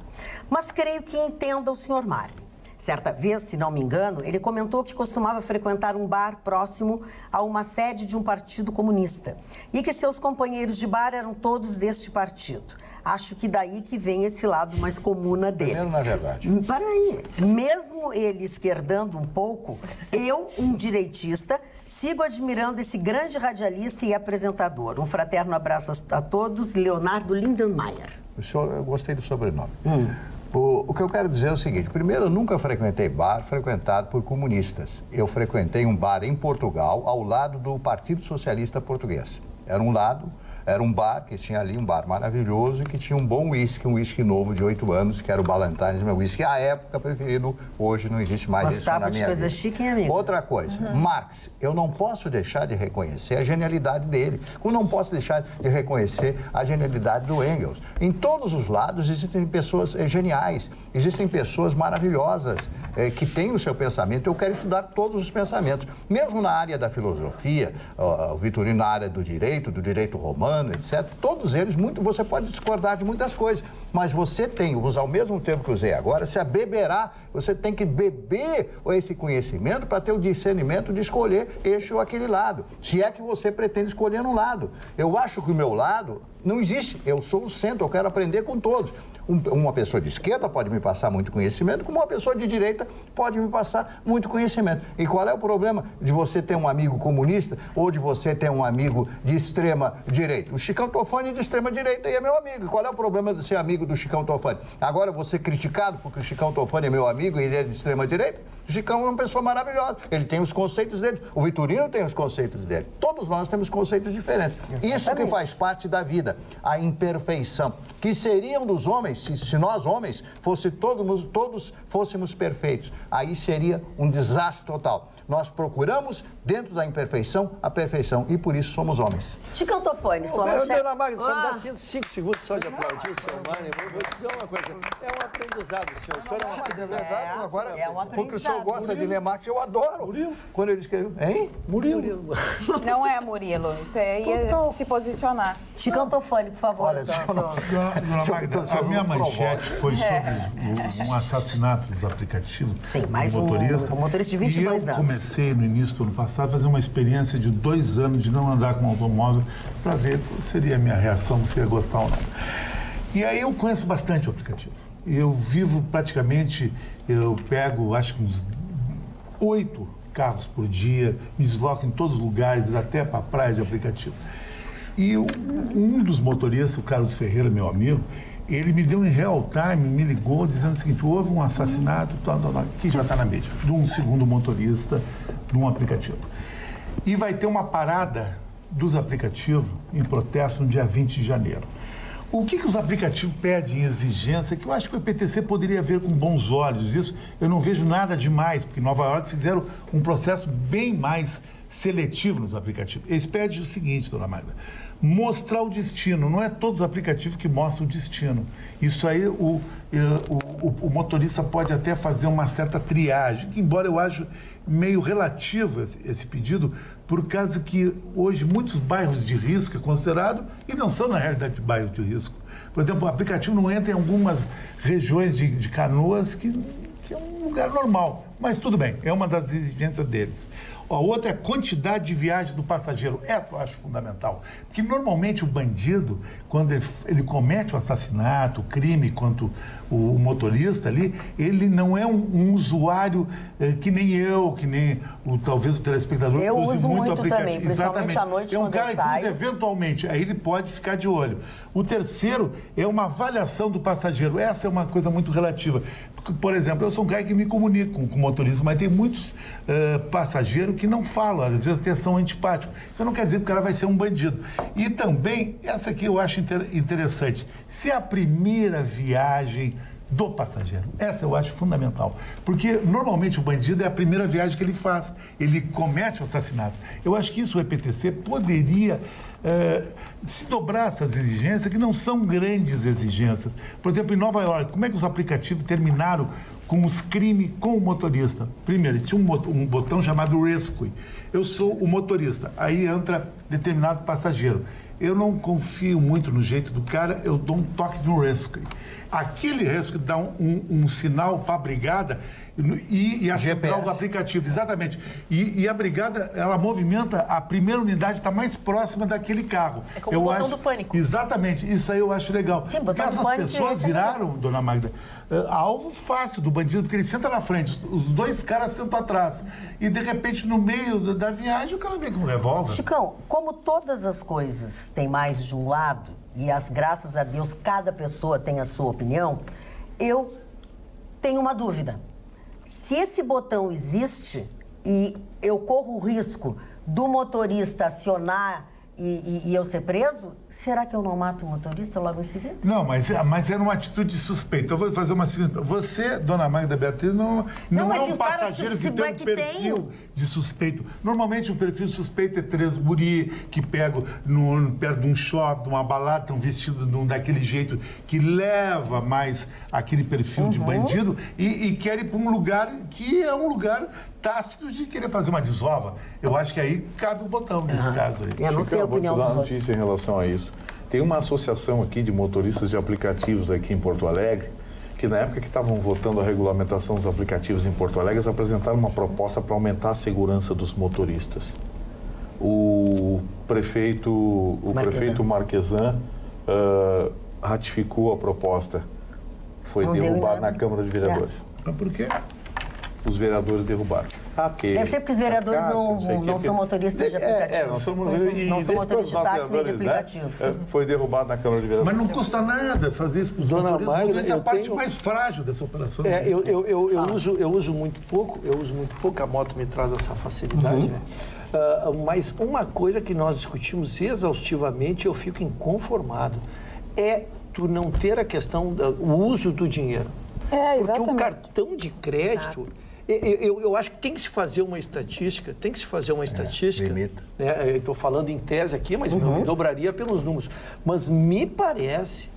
Mas creio que entenda o Sr. Marne. Certa vez, se não me engano, ele comentou que costumava frequentar um bar próximo a uma sede de um partido comunista e que seus companheiros de bar eram todos deste partido. Acho que daí que vem esse lado mais comuna dele. Primeiro, na verdade. Para aí, mesmo ele esquerdando um pouco, eu, um direitista, sigo admirando esse grande radialista e apresentador. Um fraterno abraço a todos, Leonardo Lindenmayer. Eu gostei do sobrenome. O que eu quero dizer é o seguinte: primeiro, eu nunca frequentei bar frequentado por comunistas. Eu frequentei um bar em Portugal, ao lado do Partido Socialista Português. Era um bar que tinha ali, um bar maravilhoso, e que tinha um bom uísque, um uísque novo de 8 anos, que era o Ballantines, meu uísque, à época preferido, hoje não existe mais isso na minha vida. Coisa chique, hein, amigo? Outra coisa, Marx, eu não posso deixar de reconhecer a genialidade dele, como não posso deixar de reconhecer a genialidade do Engels. Em todos os lados existem pessoas geniais, existem pessoas maravilhosas, que têm o seu pensamento. Eu quero estudar todos os pensamentos, mesmo na área da filosofia, o Vitorino na área do direito romano, etc. Todos eles, você pode discordar de muitas coisas, mas você tem, vou usar o mesmo termo que usei agora, se abeberar, você tem que beber esse conhecimento para ter o discernimento de escolher este ou aquele lado, se é que você pretende escolher um lado. Eu acho que o meu lado não existe, eu sou o centro, eu quero aprender com todos. Uma pessoa de esquerda pode me passar muito conhecimento, como uma pessoa de direita pode me passar muito conhecimento. E qual é o problema de você ter um amigo comunista ou de você ter um amigo de extrema direita? O Chicão Tofani é de extrema direita e é meu amigo. E qual é o problema de ser amigo do Chicão Tofani? Agora, você criticado porque o Chicão Tofani é meu amigo e ele é de extrema direita? O Chicão é uma pessoa maravilhosa, ele tem os conceitos dele, o Vitorino tem os conceitos dele, todos nós temos conceitos diferentes. Exatamente. Isso que faz parte da vida, a imperfeição, que seriam dos homens, se nós homens todos fôssemos perfeitos, aí seria um desastre total. Nós procuramos, dentro da imperfeição, a perfeição, e por isso somos homens. Chicão Tofani, Dona Magda, só me dá 5 segundos só de aplaudir o seu Marne. Vou dizer uma coisa, é um aprendizado, senhor. Mas é verdade, agora, é um porque o senhor Murilo gosta de ler Marx, eu adoro. Murilo. Quando ele escreveu, hein? Murilo. Não é Murilo, isso aí é se posicionar. Chicão Tofani, por favor. Olha, então. Dona Magda, a minha manchete foi sobre um assassinato dos aplicativos. Sim, mais um motorista de 22 anos. E eu comecei no início do ano passado a fazer uma experiência de 2 anos de não andar com um automóvel para ver qual seria a minha reação, se ia gostar ou não. E aí eu conheço bastante o aplicativo. Eu vivo praticamente, eu pego acho que uns 8 carros por dia, me desloco em todos os lugares, até para a praia de aplicativo. E um dos motoristas, o Carlos Ferreira, meu amigo, ele me deu em real time, me ligou dizendo o seguinte, houve um assassinato, que já está na mídia, de um segundo motorista num aplicativo. E vai ter uma parada dos aplicativos em protesto no dia 20 de janeiro. O que os aplicativos pedem em exigência, que eu acho que o IPTC poderia ver com bons olhos. Isso eu não vejo nada demais, porque em Nova York fizeram um processo bem mais seletivo nos aplicativos. Eles pedem o seguinte, dona Magda, mostrar o destino. Não é todos os aplicativos que mostram o destino. Isso aí o motorista pode até fazer uma certa triagem, que embora eu acho meio relativo esse pedido, por causa que hoje muitos bairros de risco é considerado e não são na realidade bairros de risco. Por exemplo, o aplicativo não entra em algumas regiões de Canoas que é um lugar normal, mas tudo bem, é uma das exigências deles. A outra é a quantidade de viagem do passageiro. Essa eu acho fundamental. Porque normalmente o bandido, quando ele comete o assassinato, o crime contra o motorista ali, ele não é um usuário que nem eu, que nem talvez o telespectador eu use uso muito aplicativo. também, principalmente à noite, é um cara que usa saio. eventualmente, aí ele pode ficar de olho. O terceiro é uma avaliação do passageiro. Essa é uma coisa muito relativa. Porque, por exemplo, eu sou um cara que me comunico com o motorista, mas tem muitos passageiros que não falam, às vezes até são antipáticos. Isso não quer dizer que o cara vai ser um bandido. E também, essa aqui eu acho interessante, se é a primeira viagem do passageiro. Essa eu acho fundamental. Porque, normalmente, o bandido é a primeira viagem que ele faz. Ele comete o assassinato. Eu acho que isso o EPTC poderia se dobrar essas exigências, que não são grandes exigências. Por exemplo, em Nova York, como é que os aplicativos terminaram com os crimes com o motorista? Primeiro, tinha um botão chamado Rescue. Eu sou o motorista. Aí entra determinado passageiro. Eu não confio muito no jeito do cara, eu dou um toque de um Rescue. Aquele Rescue dá um sinal para a brigada e a central do aplicativo, exatamente. E a brigada, ela movimenta, a primeira unidade está mais próxima daquele carro. É como o botão do pânico. Exatamente, isso aí eu acho legal. Sim, porque essas pessoas viraram, dona Magda, alvo fácil do bandido, porque ele senta na frente, os dois caras sentam atrás. E, de repente, no meio da viagem, o cara vem com um revólver. Chicão, como todas as coisas têm mais de um lado, e graças a Deus cada pessoa tem a sua opinião, eu tenho uma dúvida. Se esse botão existe e eu corro o risco do motorista acionar e eu ser preso, será que eu não mato o motorista logo em seguida? Não, mas era uma atitude suspeita. Eu vou fazer uma seguinte... Você, dona Magda Beatriz, não é um passageiro que tem um perfil de suspeito. Normalmente, o perfil suspeito é 3 guri que pegam perto de um shopping, de uma balada, estão vestidos daquele jeito que leva mais aquele perfil de bandido e querem ir para um lugar que é um lugar tácito de querer fazer uma desova. Eu acho que aí cabe o botão nesse caso aí. Eu não sei a opinião dos outros. Vou te dar uma notícia em relação a isso. Tem uma associação aqui de motoristas de aplicativos aqui em Porto Alegre, que na época que estavam votando a regulamentação dos aplicativos em Porto Alegre, eles apresentaram uma proposta para aumentar a segurança dos motoristas. O prefeito Marquesan ratificou a proposta. Foi derrubado na Câmara de Vereadores. Mas por quê? Os vereadores derrubaram. Porque deve ser porque os vereadores não são motoristas de aplicativo. Não são motoristas de táxi nem de aplicativo. Foi derrubado na Câmara de Vereadores. Mas não custa nada fazer isso para os motoristas. É a parte mais frágil dessa operação. Eu uso muito pouco, a moto me traz essa facilidade, né? Mas uma coisa que nós discutimos exaustivamente, eu fico inconformado, é tu não ter a questão do uso do dinheiro. Porque o cartão de crédito... Eu acho que tem que se fazer uma estatística, limita. Né? Eu estou falando em tese aqui, mas eu me dobraria pelos números. Mas me parece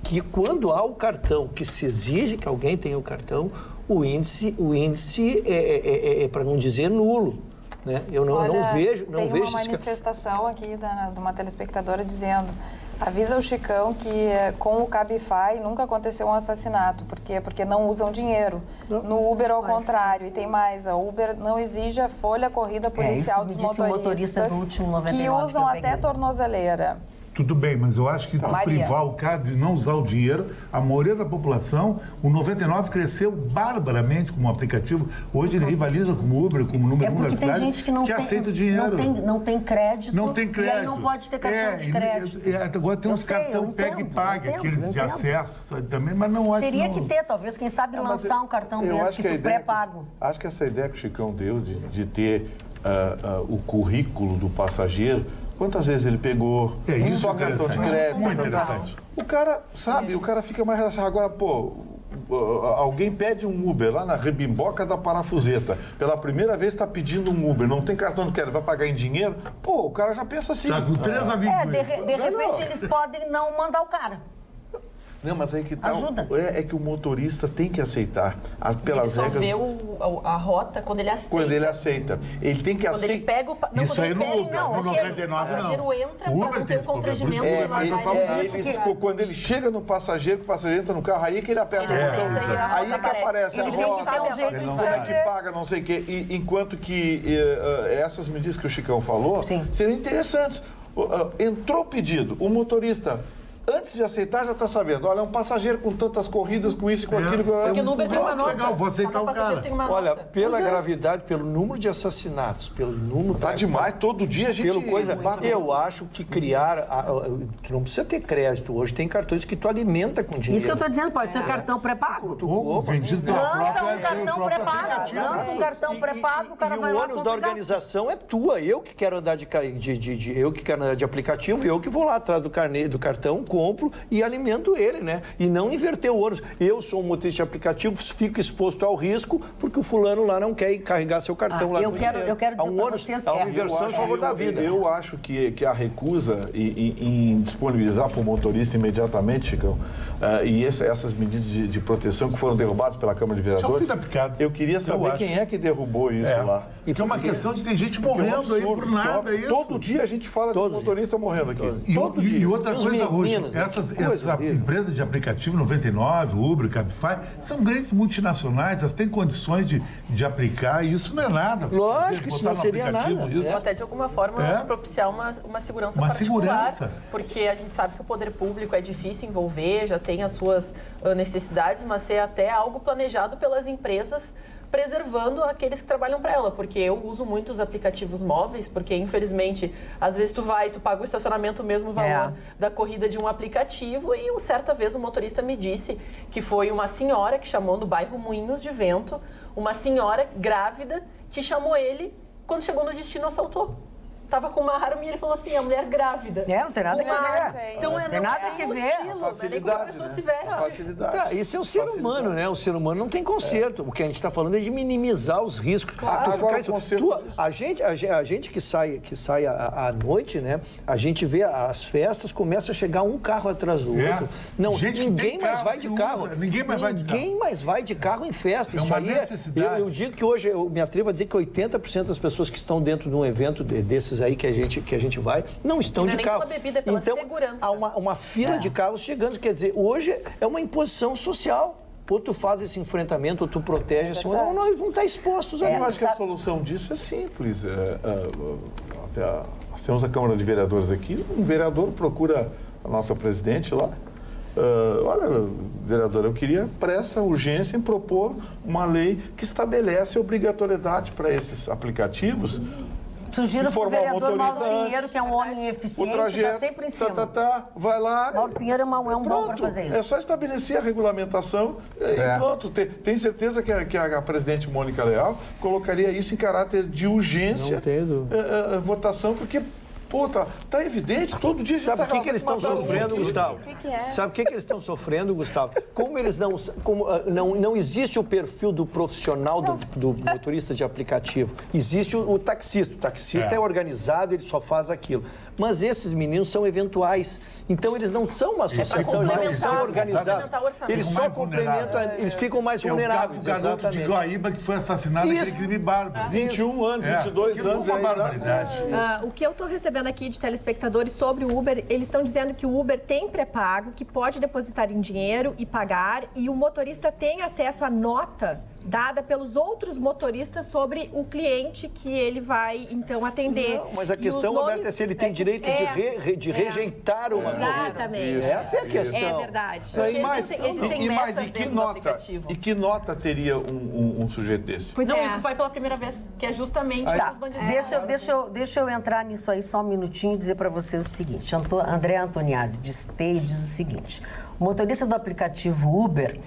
que quando há o cartão, que se exige que alguém tenha o cartão, o índice para não dizer nulo. Né? Eu não vejo... Tem uma manifestação aqui de uma telespectadora dizendo: avisa o Chicão que com o Cabify nunca aconteceu um assassinato. Por quê? Porque não usam dinheiro. No Uber, ao contrário. E tem mais, a Uber não exige a folha corrida policial dos motoristas do último 99 que usam até tornozeleira. Tudo bem, mas eu acho que tu privar o cara de não usar o dinheiro, a maioria da população, o 99 cresceu barbaramente como aplicativo. Hoje ele rivaliza com o Uber, como o número 1 da cidade, tem gente que aceita o dinheiro. Não tem crédito. Não tem crédito. E aí não pode ter cartão de crédito. Agora tem uns cartão pega e paga, aqueles de acesso também, mas não acho Teria que ter, talvez, quem sabe lançar um cartão desse que tu pré-pago. Acho que essa ideia que o Chicão deu de ter o currículo do passageiro, quantas vezes ele pegou, só cartão de crédito. Muito interessante. O cara, sabe, o cara fica mais relaxado. Agora, alguém pede um Uber lá na Rebimboca da Parafuseta. Pela primeira vez está pedindo um Uber, não tem cartão de crédito, vai pagar em dinheiro? O cara já pensa assim. Tá com 3 amigos. De repente eles podem não mandar o cara. Não, mas aí que tá. Ajuda. É que o motorista tem que aceitar pelas regras. Ele só vê a rota quando ele aceita. Quando ele aceita. Ele tem que aceitar. Quando ele pega o... Não, isso aí no Uber, no 99 não. O passageiro entra o para Uber não ter um constrangimento. Quando ele chega no passageiro, que o passageiro entra no carro, aí que ele aperta o botão. Aí que aparece a rota. Ele tem que ter um jeito de saber. Que paga, não sei o quê. Enquanto que essas medidas que o Chicão falou seriam interessantes. Entrou o pedido, o motorista... Antes de aceitar, já está sabendo. Olha, é um passageiro com tantas corridas, com isso e com aquilo. Porque no Uber tem uma nota. Legal, vou aceitar o cara. Olha, pela gravidade, pelo número de assassinatos, pelo número... Tá demais, todo dia a gente... Eu acho que criar... Tu não precisa ter crédito. Hoje tem cartões que tu alimenta com dinheiro. Isso que eu estou dizendo, pode ser cartão pré-pago. Vendido pela Lança um cartão pré-pago. Lança um cartão pré-pago, o cara vai lá... E o ônus da organização é tua. Eu que quero andar de aplicativo, eu que vou lá atrás do cartão, compro e alimento ele, né? E não inverter o ônus. Eu sou um motorista de aplicativo, fico exposto ao risco porque o fulano lá não quer carregar seu cartão lá. Eu quero dizer para vocês... Há uma inversão em favor da vida. Eu acho que a recusa em disponibilizar para o motorista imediatamente, Chicão, e essas medidas de proteção que foram derrubadas pela Câmara de Vereadores... Eu queria saber quem é que derrubou isso lá. Porque é uma questão de ter gente morrendo aí por nada. Todo dia a gente fala de um motorista morrendo aqui. E outra coisa, hoje, essas empresas de aplicativo, 99, Uber, Cabify, são grandes multinacionais, elas têm condições de aplicar e isso não é nada. Lógico, isso não seria nada. Ou até de alguma forma propiciar uma segurança particular. Porque a gente sabe que o poder público é difícil envolver, já tem as suas necessidades, mas ser até algo planejado pelas empresas, preservando aqueles que trabalham para ela, porque eu uso muitos aplicativos móveis, porque infelizmente, às vezes tu paga o estacionamento o mesmo valor da corrida de um aplicativo e certa vez o motorista me disse que foi uma senhora que chamou no bairro Moinhos de Vento, uma senhora grávida que chamou ele, quando chegou no destino assaltou. Tava com uma arma e ele falou assim, a mulher grávida. Não tem nada que ver. Então tem nada que ver. Facilidade, a pessoa se veste. Isso é o ser humano, né? O ser humano não tem conserto. O que a gente está falando é de minimizar os riscos. A gente que sai à noite, né? A gente vê as festas, começa a chegar um carro atrás do outro. Não, ninguém mais vai de carro. Ninguém mais vai de carro em festa. Isso aí eu digo que hoje, eu me atrevo a dizer que 80% das pessoas que estão dentro de um evento desses aí que a gente vai, não estão de carro. Bebida, pela segurança. Há uma fila de carros chegando, quer dizer, hoje é uma imposição social. Ou tu faz esse enfrentamento, ou tu protege, assim, ou nós vamos estar expostos a Eu acho que a solução disso é simples. Nós temos a Câmara de Vereadores aqui, um vereador procura a nossa presidente lá. Olha, vereador, eu queria pressa, urgência em propor uma lei que estabelece obrigatoriedade para esses aplicativos. Sugiro para o vereador Mauro Pinheiro, que é um homem eficiente, está sempre em cima. Vai lá. Mauro Pinheiro é um bom para fazer isso. É só estabelecer a regulamentação e pronto. Tem certeza que a presidente Mônica Leal colocaria isso em caráter de urgência, votação, porque Pô, tá evidente, todo dia... Sabe o que eles estão sofrendo, Gustavo? Sabe o que eles estão sofrendo, Gustavo? Como eles não existe o perfil do profissional do motorista de aplicativo. Existe o taxista. O taxista é organizado, ele só faz aquilo. Mas esses meninos são eventuais. Então, eles não são uma associação, eles não são organizados. Eles só complementam, eles ficam mais vulneráveis. O garoto de Guaíba que foi assassinado naquele crime bárbaro. 21 anos, 22 anos. Uma barbaridade. O que eu estou recebendo aqui de telespectadores sobre o Uber, eles estão dizendo que o Uber tem pré-pago, que pode depositar em dinheiro e pagar, e o motorista tem acesso à nota dada pelos outros motoristas sobre o cliente que ele vai, então, atender. Não, mas a questão, Roberto, é se ele tem direito de rejeitar uma corrida. Exatamente. Essa é a questão. É verdade. E que nota teria um sujeito desse? Pois não, vai pela primeira vez, que é justamente os bandidos. Deixa eu entrar nisso aí só um minutinho e dizer para vocês o seguinte. André Antoniazzi diz o seguinte: o motorista do aplicativo Uber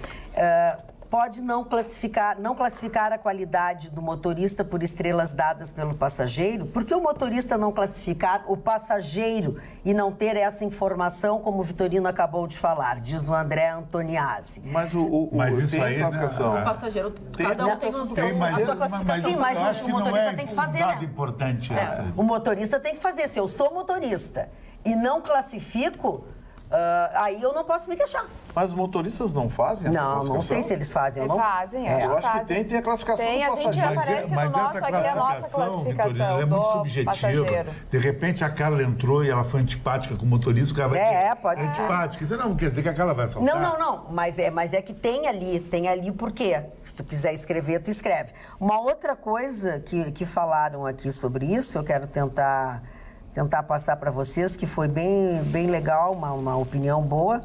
pode não classificar a qualidade do motorista por estrelas dadas pelo passageiro, porque o motorista não classificar o passageiro e não ter essa informação, como o Vitorino acabou de falar, diz o André Antoniazzi. Mas isso tem aí, classificação. O passageiro, cada um tem a sua classificação. Sim, mas o motorista tem que fazer, né? Importante essa. O motorista tem que fazer. Se eu sou motorista e não classifico, aí eu não posso me queixar. Mas os motoristas não fazem essa classificação? Não sei se eles fazem ou não. Fazem, eu acho que tem a classificação do passageiro. A gente aparece no nosso, aqui a nossa classificação, Vitorino, é muito subjetiva. De repente a Carla entrou e ela foi antipática com o motorista, o cara vai pode ser. Antipática. Isso não quer dizer que a Carla vai assaltar. Não. Mas é que tem ali por quê? Se tu quiser escrever, tu escreve. Uma outra coisa que falaram aqui sobre isso, eu quero tentar passar para vocês, que foi bem legal, uma opinião boa.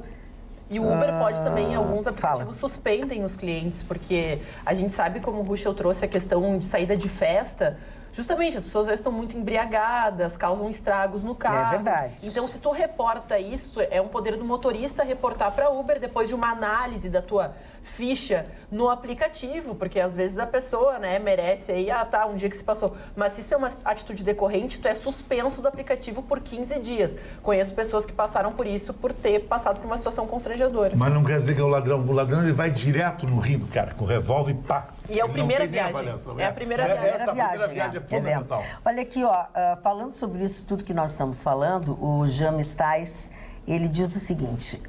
E o Uber pode também, em alguns aplicativos, suspendem os clientes, porque a gente sabe, como o Ruschel trouxe a questão de saída de festa, justamente, as pessoas estão muito embriagadas, causam estragos no carro. É verdade. Então, se tu reporta isso, é um poder do motorista reportar para Uber depois de uma análise da tua ficha no aplicativo, porque às vezes a pessoa, né, merece aí, um dia que se passou. Mas se isso é uma atitude decorrente, tu é suspenso do aplicativo por 15 dias. Conheço pessoas que passaram por isso, por ter passado por uma situação constrangedora. Mas não quer dizer que é o ladrão. O ladrão, ele vai direto no rio, cara, com o revólver e pá. E é a primeira viagem. É a primeira viagem. É fundamental. Olha aqui, falando sobre isso tudo que nós estamos falando, o Jean Stais, ele diz o seguinte,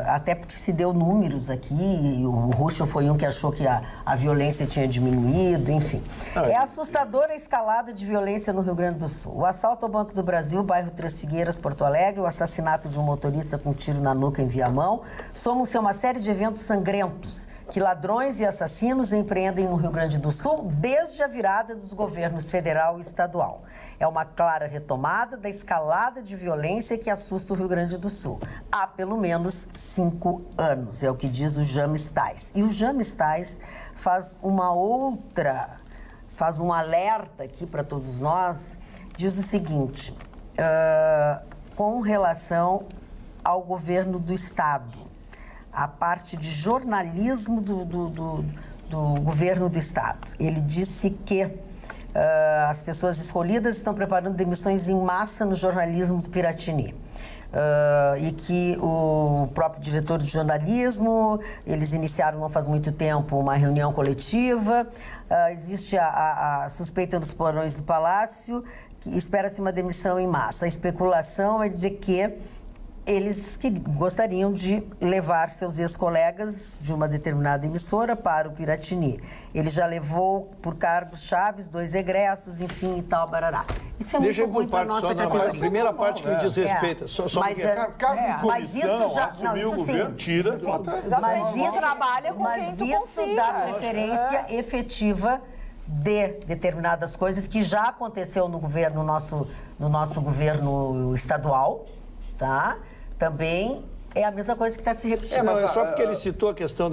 até porque se deu números aqui, o Ruschel foi um que achou que a violência tinha diminuído, enfim. É assustadora a escalada de violência no Rio Grande do Sul. O assalto ao Banco do Brasil, bairro Três Figueiras, Porto Alegre, o assassinato de um motorista com tiro na nuca em Viamão, somam-se a uma série de eventos sangrentos que ladrões e assassinos empreendem no Rio Grande do Sul desde a virada dos governos federal e estadual. É uma clara retomada da escalada de violência que assusta o Rio Grande do Sul há pelo menos 5 anos, é o que diz o Jean Stais. E o Jean Stais faz um alerta aqui para todos nós, diz o seguinte, com relação ao governo do Estado, a parte de jornalismo do governo do Estado. Ele disse que as pessoas escolhidas estão preparando demissões em massa no jornalismo do Piratini. E que o próprio diretor de jornalismo, eles iniciaram não faz muito tempo uma reunião coletiva, existe a suspeita nos porões do Palácio, que espera-se uma demissão em massa. A especulação é de que eles gostariam de levar seus ex-colegas de uma determinada emissora para o Piratini. Ele já levou por cargos chaves 2 egressos, enfim e tal, barará. Isso é muito ruim para a nossa categoria. A primeira parte que me diz respeito. Mas isso já... Não, isso sim. Tira, mas isso trabalha com quem tu confia. Dá preferência efetiva de determinadas coisas que já aconteceu no governo, no nosso governo estadual, tá? Também é a mesma coisa que está se repetindo. Não, é só porque ele citou a questão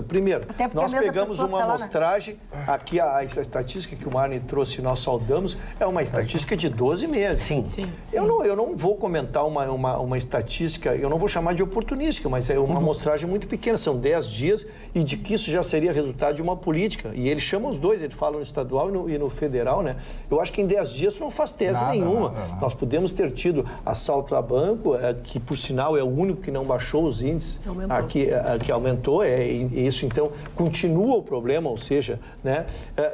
Primeiro, nós pegamos uma amostragem, aqui a estatística que o Marne trouxe, nós saudamos, é uma estatística de 12 meses. Sim. Eu não vou comentar uma estatística, eu não vou chamar de oportunística, mas é uma amostragem muito pequena, são 10 dias, e de que isso já seria resultado de uma política. E ele chama os dois, ele fala no estadual e no federal, né? Eu acho que em 10 dias não faz tese nenhuma. Nós podemos ter tido assalto a banco, que por sinal é o único que não baixou os índices, que aumentou, isso então continua o problema, ou seja, né?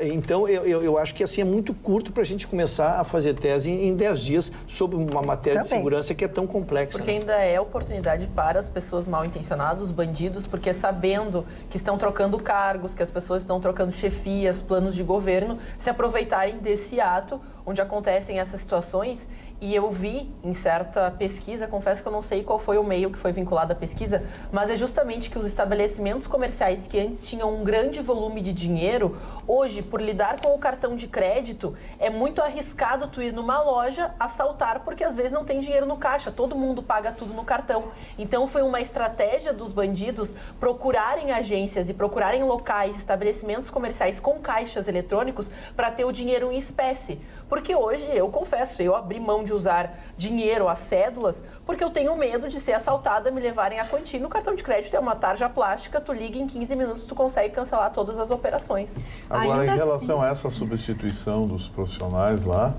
Então eu acho que assim é muito curto para a gente começar a fazer tese em 10 dias sobre uma matéria de segurança que é tão complexa. Porque ainda é oportunidade para as pessoas mal intencionadas, os bandidos, porque sabendo que estão trocando cargos, que as pessoas estão trocando chefias, planos de governo, se aproveitarem desse ato onde acontecem essas situações. E eu vi em certa pesquisa, confesso que eu não sei qual foi o meio que foi vinculado à pesquisa, mas é justamente que os estabelecimentos comerciais que antes tinham um grande volume de dinheiro, hoje, por lidar com o cartão de crédito, é muito arriscado tu ir numa loja assaltar, porque às vezes não tem dinheiro no caixa, todo mundo paga tudo no cartão. Então foi uma estratégia dos bandidos procurarem agências e procurarem locais, estabelecimentos comerciais com caixas eletrônicos para ter o dinheiro em espécie. Porque hoje, eu confesso, eu abri mão de usar dinheiro, as cédulas, porque eu tenho medo de ser assaltada, me levarem a quantia. No cartão de crédito é uma tarja plástica, tu liga em 15 minutos, tu consegue cancelar todas as operações. Agora, em relação a essa substituição dos profissionais lá,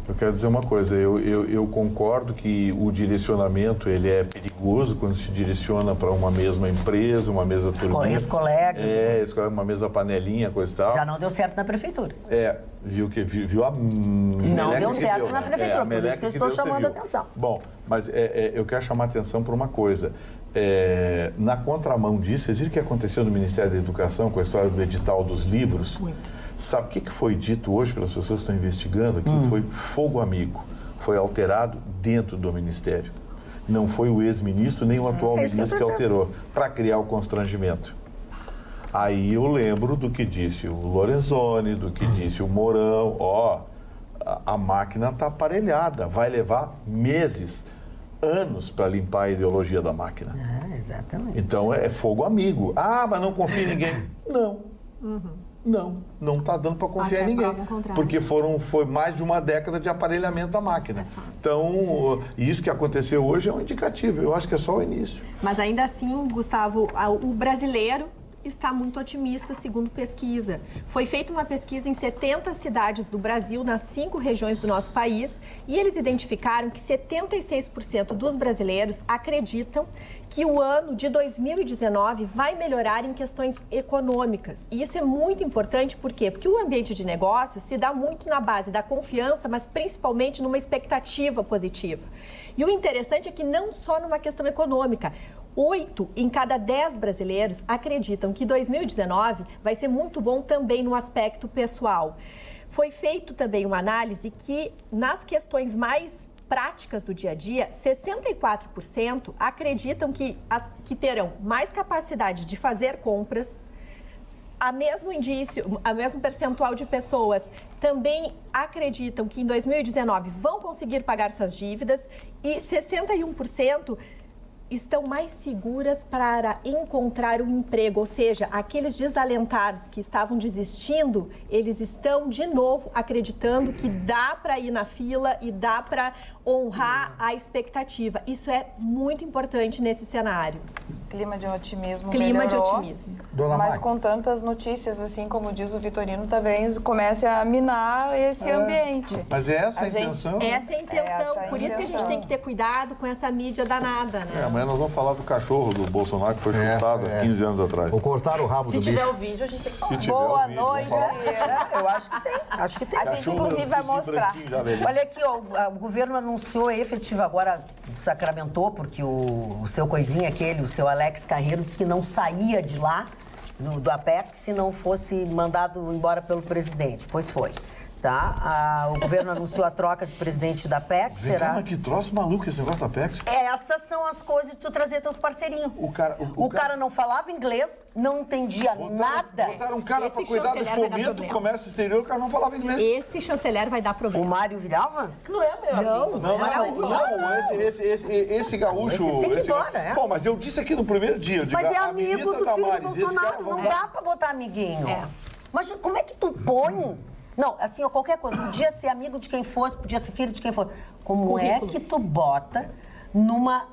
eu quero dizer uma coisa, eu concordo que o direcionamento ele é perigoso quando se direciona para uma mesma empresa, uma mesma turminha. Ex-colegas. Uma mesma panelinha, coisa e tal. Já não deu certo na prefeitura. Viu a... Não deu certo na prefeitura, por isso que eu estou chamando a atenção. Bom, mas eu quero chamar a atenção para uma coisa. Na contramão disso, vocês viram o que aconteceu no Ministério da Educação com a história do edital dos livros? Sabe o que foi dito hoje pelas pessoas que estão investigando? Que foi fogo amigo. Foi alterado dentro do Ministério. Não foi o ex-ministro nem o atual ministro que alterou, para criar o constrangimento. Aí eu lembro do que disse o Lorenzoni, do que disse o Mourão. A máquina está aparelhada, vai levar meses, anos para limpar a ideologia da máquina. Exatamente. Então é fogo amigo. Mas não confia em ninguém. Não está dando para confiar em ninguém. Porque foi mais de uma década de aparelhamento da máquina. Então, isso que aconteceu hoje é um indicativo. Eu acho que é só o início. Mas ainda assim, Gustavo, o brasileiro está muito otimista, segundo pesquisa. Foi feita uma pesquisa em 70 cidades do Brasil, nas 5 regiões do nosso país, e eles identificaram que 76% dos brasileiros acreditam que o ano de 2019 vai melhorar em questões econômicas. E isso é muito importante, por quê? Porque o ambiente de negócios se dá muito na base da confiança, mas principalmente numa expectativa positiva. E o interessante é que não só numa questão econômica, 8 em cada 10 brasileiros acreditam que 2019 vai ser muito bom também no aspecto pessoal. Foi feito também uma análise que, nas questões mais práticas do dia a dia, 64% acreditam que terão mais capacidade de fazer compras. A mesmo percentual de pessoas também acreditam que em 2019 vão conseguir pagar suas dívidas e 61% estão mais seguras para encontrar um emprego, ou seja, aqueles desalentados que estavam desistindo, eles estão de novo acreditando que dá para ir na fila e dá para honrar a expectativa. Isso é muito importante nesse cenário. Clima de otimismo Clima melhorou, de otimismo. Mas com tantas notícias, assim como diz o Vitorino, também comece a minar esse ambiente. Mas é essa a intenção? Essa é a intenção. Por isso que a gente tem que ter cuidado com essa mídia danada, né? Amanhã nós vamos falar do cachorro do Bolsonaro que foi chutado há 15 anos atrás. Ou cortar o rabo do bicho. Se tiver o vídeo, a gente tem que falar. Boa noite. Eu acho que tem. Acho que tem. A gente, inclusive, vai mostrar. Olha aqui, o governo anunciou efetivo agora, sacramentou, porque o seu coisinha aquele, o seu Alex Carreiro, disse que não saía de lá, do Apex, se não fosse mandado embora pelo presidente. Pois foi. tá? O governo anunciou a troca de presidente da Apex, será? Mas que troço maluco esse negócio da Apex. Essas são as coisas de tu trazer teus parceirinhos. O cara não falava inglês, não entendia nada. Botaram um cara para cuidar do fomento, comércio exterior, o cara não falava inglês. Esse chanceler vai dar problema. O Mário Vilhalva? Não é meu amigo. Esse gaúcho... Esse tem que ir embora, é. Bom, mas eu disse aqui no primeiro dia... Mas é amigo do filho do Bolsonaro, não dá para botar amiguinho. Mas como é que tu põe... Não, assim, ó, qualquer coisa. Podia ser amigo de quem fosse, podia ser filho de quem fosse. Como é que tu bota numa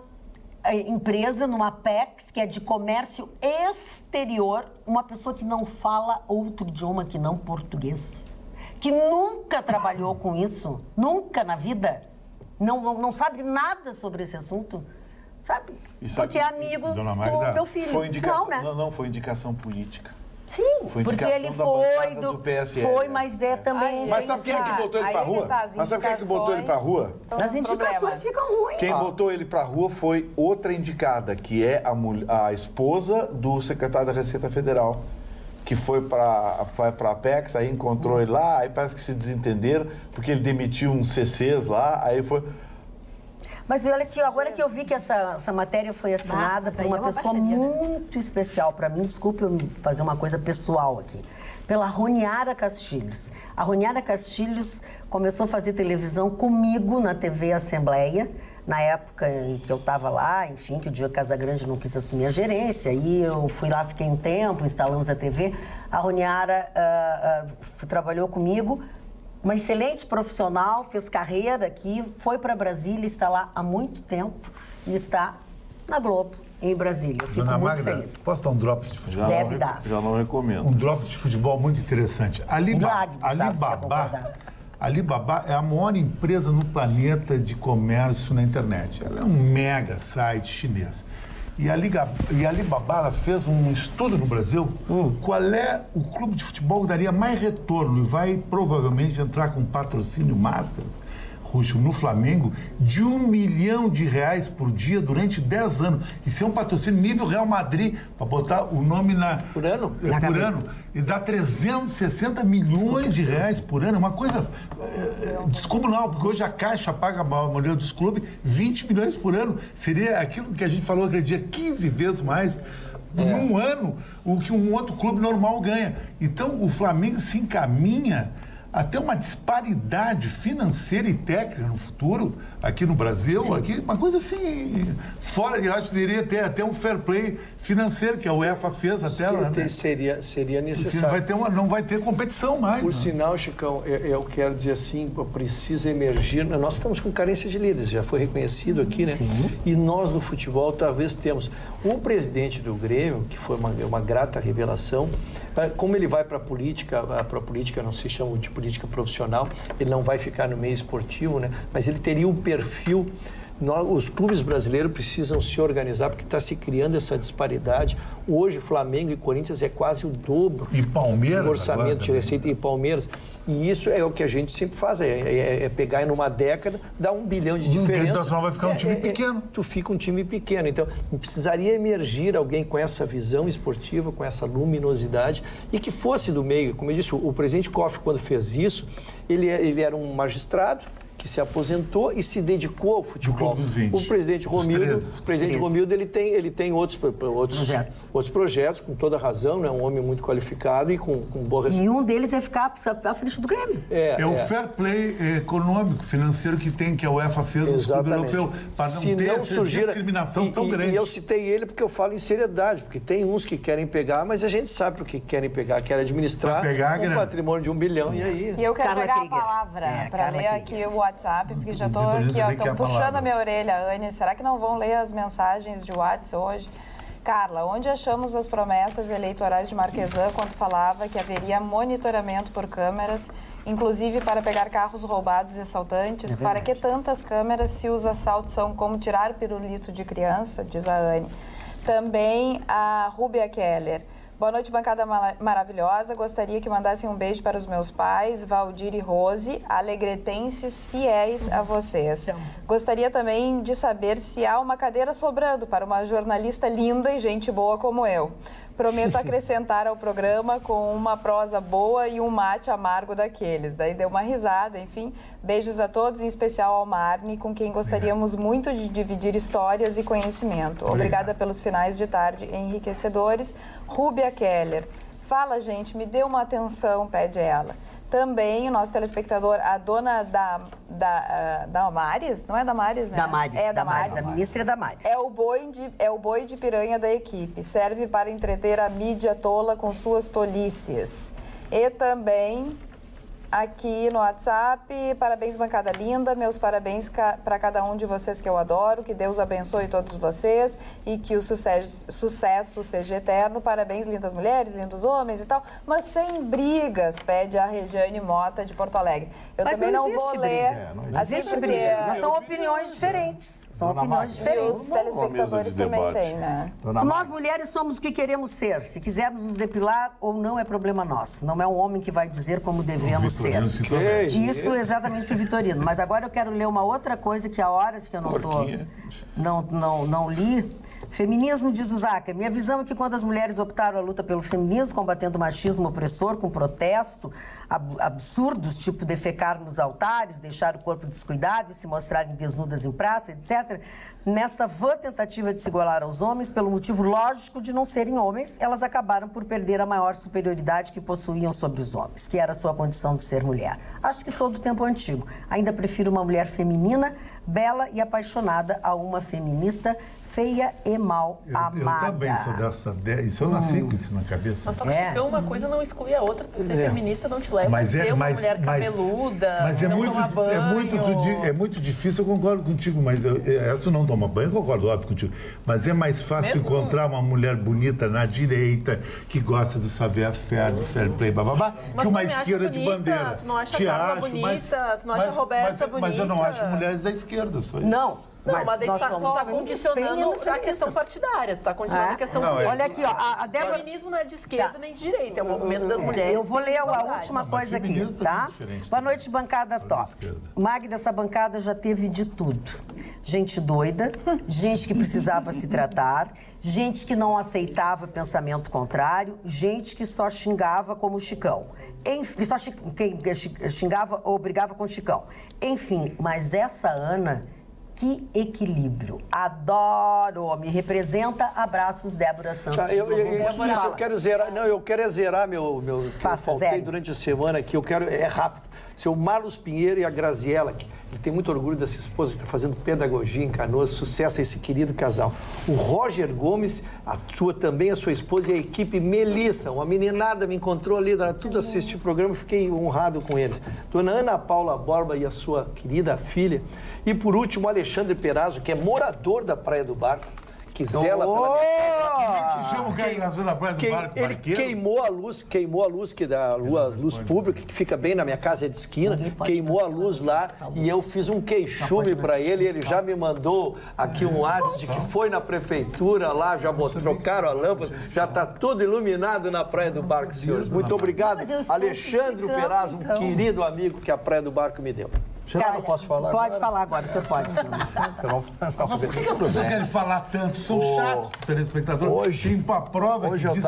empresa, numa Apex, que é de comércio exterior, uma pessoa que não fala outro idioma que não português? Que nunca trabalhou com isso, nunca na vida, não sabe nada sobre esse assunto, sabe? Porque é amigo do teu filho. Foi indicação, não, né? Não, foi indicação política. Sim, porque ele foi do PSL. Foi, mas é também... Mas sabe quem é que botou ele pra rua? Mas sabe quem é que botou ele pra rua? As indicações ficam ruins. Quem botou ele pra rua foi outra indicada, que é a esposa do secretário da Receita Federal, que foi pra Apex, aí encontrou ele lá, aí parece que se desentenderam, porque ele demitiu uns CCs lá, aí foi... Mas olha que agora que eu vi que essa matéria foi assinada por uma pessoa muito especial para mim, desculpe eu fazer uma coisa pessoal aqui, pela Roniara Castilhos. A Roniara Castilhos começou a fazer televisão comigo na TV Assembleia, na época em que eu estava lá, enfim, que o Diego Casagrande não quis assumir a gerência, aí eu fui lá, fiquei um tempo, instalamos a TV. A Roniara trabalhou comigo, uma excelente profissional, fez carreira aqui, foi para Brasília, está lá há muito tempo e está na Globo, em Brasília. Eu fico Dona muito Magda, feliz. Posso dar um drops de futebol? Deve dar. Já não recomendo. Um drops de futebol muito interessante. Alibaba é a maior empresa no planeta de comércio na internet. Ela é um mega site chinês. E a Alibaba ela fez um estudo no Brasil, qual é o clube de futebol que daria mais retorno e vai provavelmente entrar com patrocínio master, Ruxo, no Flamengo, de R$1 milhão por dia durante 10 anos. Isso é um patrocínio nível Real Madrid, para botar o nome por ano? Por ano. E dá 360 milhões de reais por ano. É uma coisa descomunal, porque hoje a Caixa paga a maioria dos clubes 20 milhões por ano. Seria aquilo que a gente falou aquele dia, 15 vezes mais num ano o que um outro clube normal ganha. Então, o Flamengo se encaminha até uma disparidade financeira e técnica no futuro, aqui no Brasil, aqui, uma coisa assim, fora, eu acho que deveria ter até um fair play financeiro, que a UEFA fez até lá, né? Seria necessário. Não vai ter competição mais. Por sinal, Chicão, eu quero dizer assim, precisa emergir, nós estamos com carência de líderes, já foi reconhecido aqui, né? Sim. E nós no futebol talvez temos. O presidente do Grêmio, que foi uma grata revelação, como ele vai para a política não se chama de política profissional, ele não vai ficar no meio esportivo, né? Mas ele teria um perfil. Os clubes brasileiros precisam se organizar porque está se criando essa disparidade. Hoje, Flamengo e Corinthians é quase o dobro do orçamento de receita e Palmeiras. E isso é o que a gente sempre faz, é pegar em uma década, dar 1 bilhão de diferença. Então vai ficar um time pequeno. Tu fica um time pequeno. Então, precisaria emergir alguém com essa visão esportiva, com essa luminosidade e que fosse do meio. Como eu disse, o presidente Koff, quando fez isso, ele era um magistrado que se aposentou e se dedicou ao futebol. O presidente Romildo, ele tem outros projetos, com toda razão, né? Um homem muito qualificado e com boa E um deles é ficar à frente do Grêmio. É o fair play econômico, financeiro que a UEFA fez no clube europeu, para não ter essa discriminação tão grande. E eu citei ele porque eu falo em seriedade, porque tem uns que querem pegar, mas a gente sabe o que querem pegar, querem administrar um patrimônio de 1 bilhão, e aí... E eu quero pegar a palavra para ler aqui o WhatsApp, porque já estou aqui, estão puxando a minha orelha, Anne. Será que não vão ler as mensagens de WhatsApp hoje? Carla, onde achamos as promessas eleitorais de Marquesan quando falava que haveria monitoramento por câmeras, inclusive para pegar carros roubados e assaltantes? Para que tantas câmeras se os assaltos são como tirar pirulito de criança? Diz a Anne. Também a Rúbia Keller. Boa noite, bancada maravilhosa. Gostaria que mandassem um beijo para os meus pais, Valdir e Rose, alegretenses fiéis a vocês. Gostaria também de saber se há uma cadeira sobrando para uma jornalista linda e gente boa como eu. Prometo acrescentar ao programa com uma prosa boa e um mate amargo daqueles. Daí deu uma risada, enfim. Beijos a todos, em especial ao Marne, com quem gostaríamos muito de dividir histórias e conhecimento. Obrigada pelos finais de tarde enriquecedores. Rúbia Keller. Fala, gente, me dê uma atenção, pede ela. Também o nosso telespectador, a dona Damares, não é Damares, né? Damares, é Damares, a ministra é Damares. É o boi de piranha da equipe. Serve para entreter a mídia tola com suas tolices. E também aqui no WhatsApp, parabéns, bancada linda, meus parabéns para cada um de vocês que eu adoro, que Deus abençoe todos vocês e que o sucesso seja eterno. Parabéns, lindas mulheres, lindos homens e tal, mas sem brigas, pede a Regiane Mota de Porto Alegre. Eu mas também não vou ler. Não existe briga, mas são opiniões diferentes. São opiniões diferentes. Os telespectadores também têm, né? Nós mulheres somos o que queremos ser. Se quisermos nos depilar ou não é problema nosso. Não é um homem que vai dizer como devemos ser. Isso exatamente para o Vitorino. Mas agora eu quero ler uma outra coisa que há horas que eu não li. Feminismo, diz o Zaca. Minha visão é que quando as mulheres optaram a luta pelo feminismo, combatendo o machismo opressor com protesto, absurdos, tipo defecar nos altares, deixar o corpo descuidado e se mostrarem desnudas em praça, etc., nessa vã tentativa de se igualar aos homens, pelo motivo lógico de não serem homens, elas acabaram por perder a maior superioridade que possuíam sobre os homens, que era a sua condição de ser mulher. Acho que sou do tempo antigo. Ainda prefiro uma mulher feminina, bela e apaixonada a uma feminista feia e mal amada. Eu também sou dessa ideia. Isso eu nasci com isso na cabeça. Mas só que uma coisa não exclui a outra. Ser feminista não te leva a ser uma mulher cabeluda, é muito difícil, eu concordo contigo, mas essa não toma banho, eu concordo, óbvio, contigo. Mas é mais fácil encontrar uma mulher bonita na direita, que gosta do savoir-faire, do fair play, bababá, que uma esquerda de bandeira. Tu não acha a Carla bonita, tu não acha a Roberta bonita. Mas eu não acho mulheres da esquerda, só isso. Não. Mas daí tu está condicionando a questão partidária, tu está condicionando a questão política. Olha aqui, ó, a Débora... O feminismo não é de esquerda nem de direita, é o movimento das mulheres. Eu vou ler a última coisa aqui, tá? Boa noite, bancada top. Magda, essa bancada já teve de tudo. Gente doida, gente que precisava se tratar, gente que não aceitava pensamento contrário, gente que só xingava como o Chicão. Que só xingava ou brigava com o Chicão. Enfim, mas essa Ana... Que equilíbrio. Adoro. Me representa. Abraços, Débora Santos. Eu quero zerar. Não, eu quero zerar meu faltei durante a semana aqui. Eu quero. É rápido. Seu Marlos Pinheiro e a Graziella, que ele tem muito orgulho dessa esposa, está fazendo pedagogia em Canoas, sucesso a esse querido casal. O Roger Gomes, a sua esposa e a equipe Melissa, uma meninada me encontrou ali, tudo assistir o programa, fiquei honrado com eles. Dona Ana Paula Borba e a sua querida filha. E por último, o Alexandre Perazzo, que é morador da Praia do Barco, que zela pela minha casa. Como é que se chama o cara que nasceu na Praia do Barco? Ele queimou a luz que dá luz pública, que fica bem na minha casa, é de esquina, queimou a luz lá e eu fiz um queixume para ele, ele já me mandou aqui um WhatsApp de que foi na prefeitura lá, já trocaram a lâmpada, já está tudo iluminado na Praia do Barco, senhores. Muito obrigado, Alexandre Perazzo, um querido amigo que a Praia do Barco me deu. Cara, eu posso falar pode agora? falar agora, você pode. Por que as pessoas querem falar tanto? São chatos, telespectador. Hoje, tem uma prova hoje que diz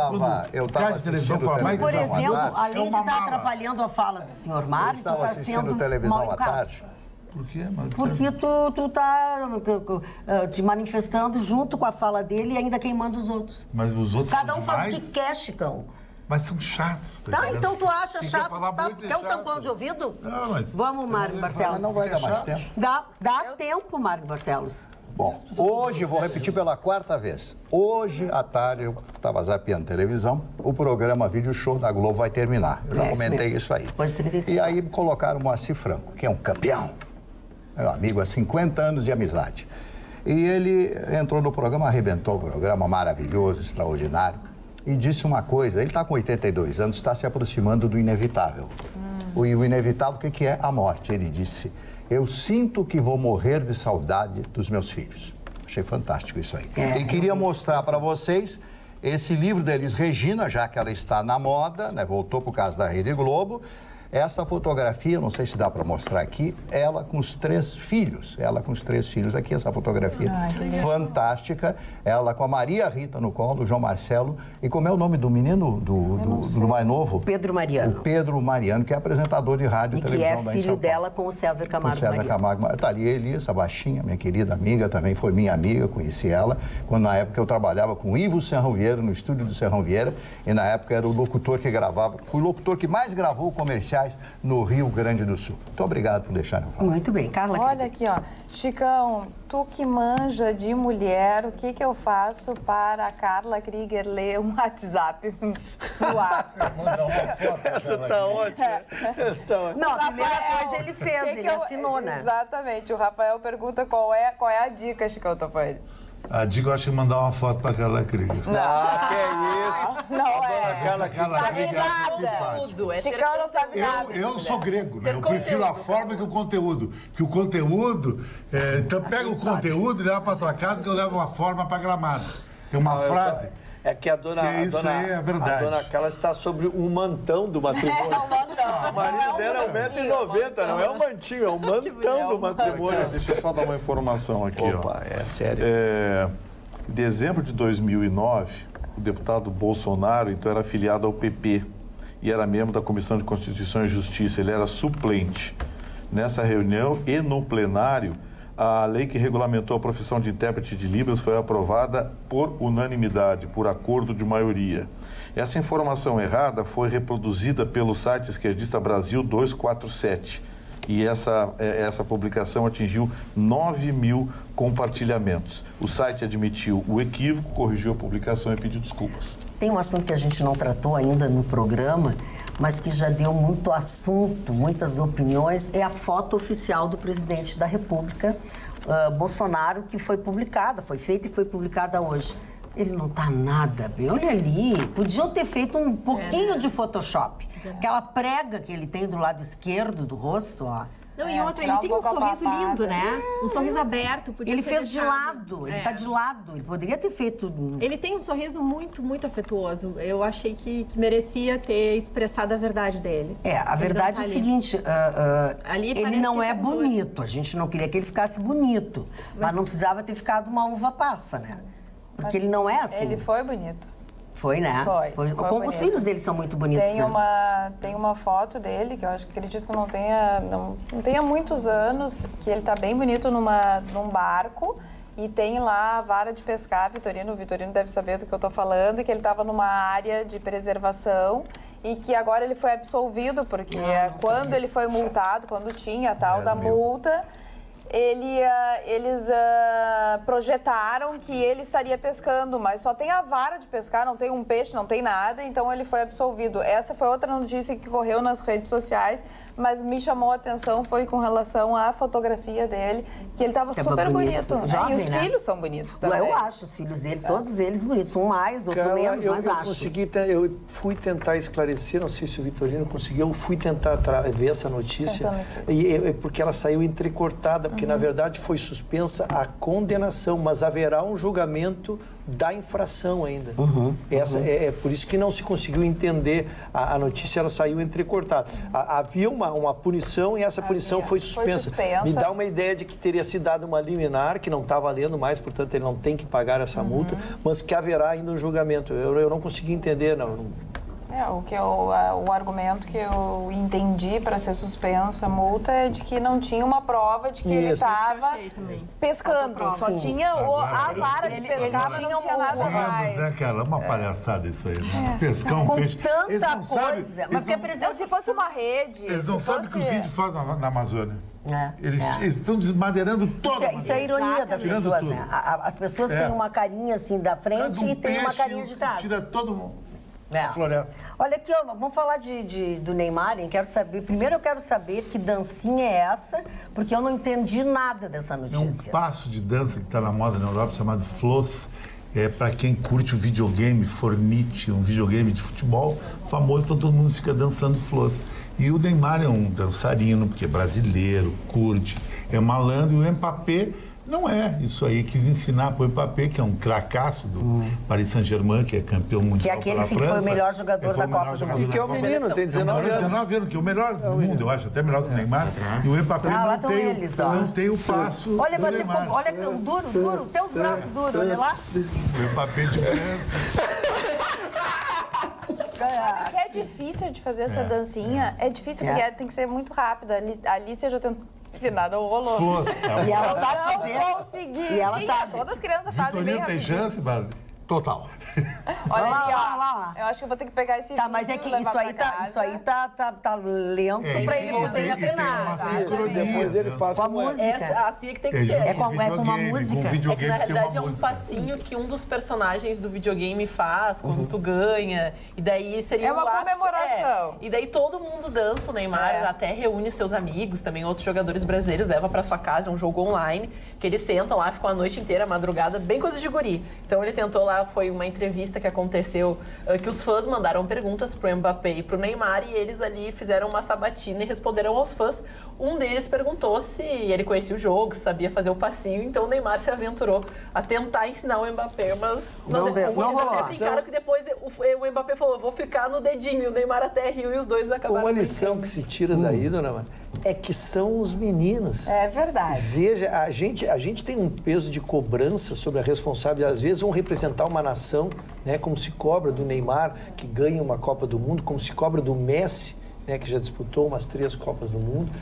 eu estava televisão fala mais. Por exemplo, além de estar atrapalhando a fala do senhor Mário, tu está sendo televisão à tarde. Por quê, mano? Porque tu tá te manifestando junto com a fala dele e ainda queimando os outros. Mas os outros Cada um faz o que quer, Chicão. Mas são chatos. Tá, então tu acha chato? Quer um chato. tampão de ouvido? Não, mas... Vamos, Mário Barcelos. Não vai dar mais tempo. Dá tempo, Mário Barcelos. Bom, hoje, vou repetir pela quarta vez. Hoje, à tarde, eu estava zapeando televisão, o programa Vídeo Show da Globo vai terminar. Eu já comentei isso aí. E aí colocaram o Moacir Franco, que é um campeão. Meu amigo, há 50 anos de amizade. E ele entrou no programa, arrebentou o programa, maravilhoso, extraordinário. E disse uma coisa, ele está com 82 anos, está se aproximando do inevitável. O inevitável, o que é? A morte. Ele disse, eu sinto que vou morrer de saudade dos meus filhos. Achei fantástico isso aí. E queria mostrar para vocês esse livro da Elis Regina, já que ela está na moda, né? Voltou por causa da Rede Globo. Essa fotografia, não sei se dá para mostrar aqui, ela com os 3 filhos. Ela com os 3 filhos aqui, essa fotografia fantástica. Ela com a Maria Rita no colo, o João Marcelo. E como é o nome do menino, do mais novo? Pedro Mariano. O Pedro Mariano, que é apresentador de rádio e televisão da que é filho dela com o César Camargo Mariano. César Camargo. Está ali, Elisa, baixinha, minha querida amiga, também foi minha amiga, conheci ela, quando na época eu trabalhava com o Ivo Serrão Vieira, no estúdio do Serrão Vieira, e na época era o locutor que gravava, fui o locutor que mais gravou comerciais no Rio Grande do Sul. Muito obrigado por deixarem falar. Muito bem, Carla. Olha aqui, ó. Chicão, tu que manja de mulher, o que eu faço para a Carla Krieger ler um WhatsApp no ar? Mandar uma foto. Essa tá ótima. Não, a primeira coisa ele fez, ele assinou, né? Exatamente. O Rafael pergunta qual é a dica, Chicão Topani. A dica, eu acho que mandar uma foto para Carla Krieger. Ah, que é isso? Não é. Carla Krieger nada. Chicão não sabe nada. Eu sou grego, né? Eu prefiro a forma que o conteúdo. Que o conteúdo... então pega o conteúdo e leva para tua casa que eu levo uma forma para Gramado. Tem uma frase... É que a dona verdade. A dona Carla está sobre o mantão do matrimônio. É um mantão. O marido dela é 1,90 m, não é um mantinho, é um mantão do matrimônio. Deixa eu só dar uma informação aqui. Opa, é sério. Em dezembro de 2009, o deputado Bolsonaro, então, era afiliado ao PP e era membro da Comissão de Constituição e Justiça. Ele era suplente. Nessa reunião e no plenário, a lei que regulamentou a profissão de intérprete de Libras foi aprovada por unanimidade, por acordo de maioria. Essa informação errada foi reproduzida pelo site esquerdista Brasil 247 e essa publicação atingiu 9.000 compartilhamentos. O site admitiu o equívoco, corrigiu a publicação e pediu desculpas. Tem um assunto que a gente não tratou ainda no programa, mas que já deu muito assunto, muitas opiniões, é a foto oficial do presidente da República, Bolsonaro, que foi publicada, foi feita e foi publicada hoje. Ele não está nada bem. Olha ali, podiam ter feito um pouquinho de Photoshop. Aquela prega que ele tem do lado esquerdo do rosto, ó. Não, e outra, ele tem um sorriso lindo, né? Um sorriso aberto. Ele fez de lado, ele tá de lado. Ele poderia ter feito... Ele tem um sorriso muito, muito afetuoso. Eu achei que merecia ter expressado a verdade dele. A verdade é o seguinte, ele não é bonito. A gente não queria que ele ficasse bonito. Mas não precisava ter ficado uma uva passa, né? Porque ele não é assim. Ele foi bonito. Foi, né? Foi os filhos dele são muito bonitos, Tem uma foto dele, que eu acredito que não tenha muitos anos, que ele tá bem bonito num barco e tem lá a vara de pescar, o Vitorino deve saber do que eu tô falando, que ele estava numa área de preservação e que agora ele foi absolvido, porque quando ele foi multado, quando tinha a tal da multa... Eles projetaram que ele estaria pescando, mas só tem a vara de pescar, não tem um peixe, não tem nada, então ele foi absolvido. Essa foi outra notícia que correu nas redes sociais, mas me chamou a atenção, foi com relação à fotografia dele, que ele estava super bonito. Jovem, e os filhos são bonitos também. Eu acho os filhos dele, todos eles bonitos. Um mais, outro menos, mas acho. Eu fui tentar esclarecer, não sei se o Vitorino conseguiu, eu fui tentar ver essa notícia, porque ela saiu entrecortada, porque na verdade foi suspensa a condenação, mas haverá um julgamento da infração ainda. É por isso que não se conseguiu entender a notícia, ela saiu entrecortada. Havia uma punição e essa punição foi suspensa. Me dá uma ideia de que teria se dado uma liminar, que não está valendo mais, portanto ele não tem que pagar essa multa, mas que haverá ainda um julgamento. Eu não consegui entender, não. O argumento que eu entendi para ser suspensa a multa é de que não tinha uma prova de que ele estava pescando. Só tinha a vara de pescar, mas não tinha nada mais. Né, cara? Uma palhaçada isso aí, né? Pescar um peixe. Com tanta coisa. Mas se fosse uma rede... Eles não sabem o que os índios fazem na Amazônia. Eles estão desmadeirando toda Isso é a ironia das pessoas, né? As pessoas têm uma carinha assim da frente e têm uma carinha de trás. Tira todo mundo. Olha aqui, vamos falar do Neymar, hein? Primeiro eu quero saber que dancinha é essa, porque eu não entendi nada dessa notícia. É um passo de dança que está na moda na Europa chamado Floss. É para quem curte o videogame Fortnite, um videogame de futebol famoso, então todo mundo fica dançando Floss. E o Neymar é um dançarino, porque é brasileiro, curte, é malandro, e o Mbappé Não é isso aí. Quis ensinar para o Mbappé, que é um cracaço do Paris Saint-Germain, que é campeão mundial que é aquele pela sim, França. Que foi o melhor jogador da Copa do Mundo. E que é o menino, tem 19 anos. 19 anos, que é o melhor do mundo, eu acho, até melhor que o Neymar. E o Mbappé não tem o passo. Olha, o duro, tem os braços duros, olha lá. O Mbappé de Sabe que é difícil de fazer essa dancinha? É difícil porque tem que ser muito rápida. A Alicia já tentou ensinar, não rolou. E ela sabe fazer. Não consegui. E ela sabe. Todas as crianças fazem bem Vitorino tem chance, Bárbara? Total. Olha ali, lá. Eu acho que eu vou ter que pegar esse Tá, mas é que isso aí tá lento pra ele poder ensinar. Depois ele faz com a música. Assim é que tem que ser. É com uma música. É que na realidade é um passinho que um dos personagens do videogame faz quando tu ganha. E daí seria uma comemoração. E daí todo mundo dança, o Neymar até reúne seus amigos, também outros jogadores brasileiros, leva pra sua casa, é um jogo online, que eles sentam lá, ficam a noite inteira, a madrugada, bem coisa de guri. Então ele tentou lá, foi uma entrevista que aconteceu, que os fãs mandaram perguntas pro Mbappé e pro Neymar, e eles ali fizeram uma sabatina e responderam aos fãs. Um deles perguntou se ele conhecia o jogo, se sabia fazer o passinho, então o Neymar se aventurou a tentar ensinar o Mbappé, mas não rolou. Ficaram que depois o Mbappé falou, vou ficar no dedinho, e o Neymar até riu e os dois acabaram. Uma lição que se tira daí, dona Mara, é que são os meninos. É verdade. Veja, a gente tem um peso de cobrança sobre a responsabilidade. Às vezes vão representar uma nação, né, como se cobra do Neymar, que ganha uma Copa do Mundo, como se cobra do Messi, né, que já disputou umas 3 Copas do Mundo,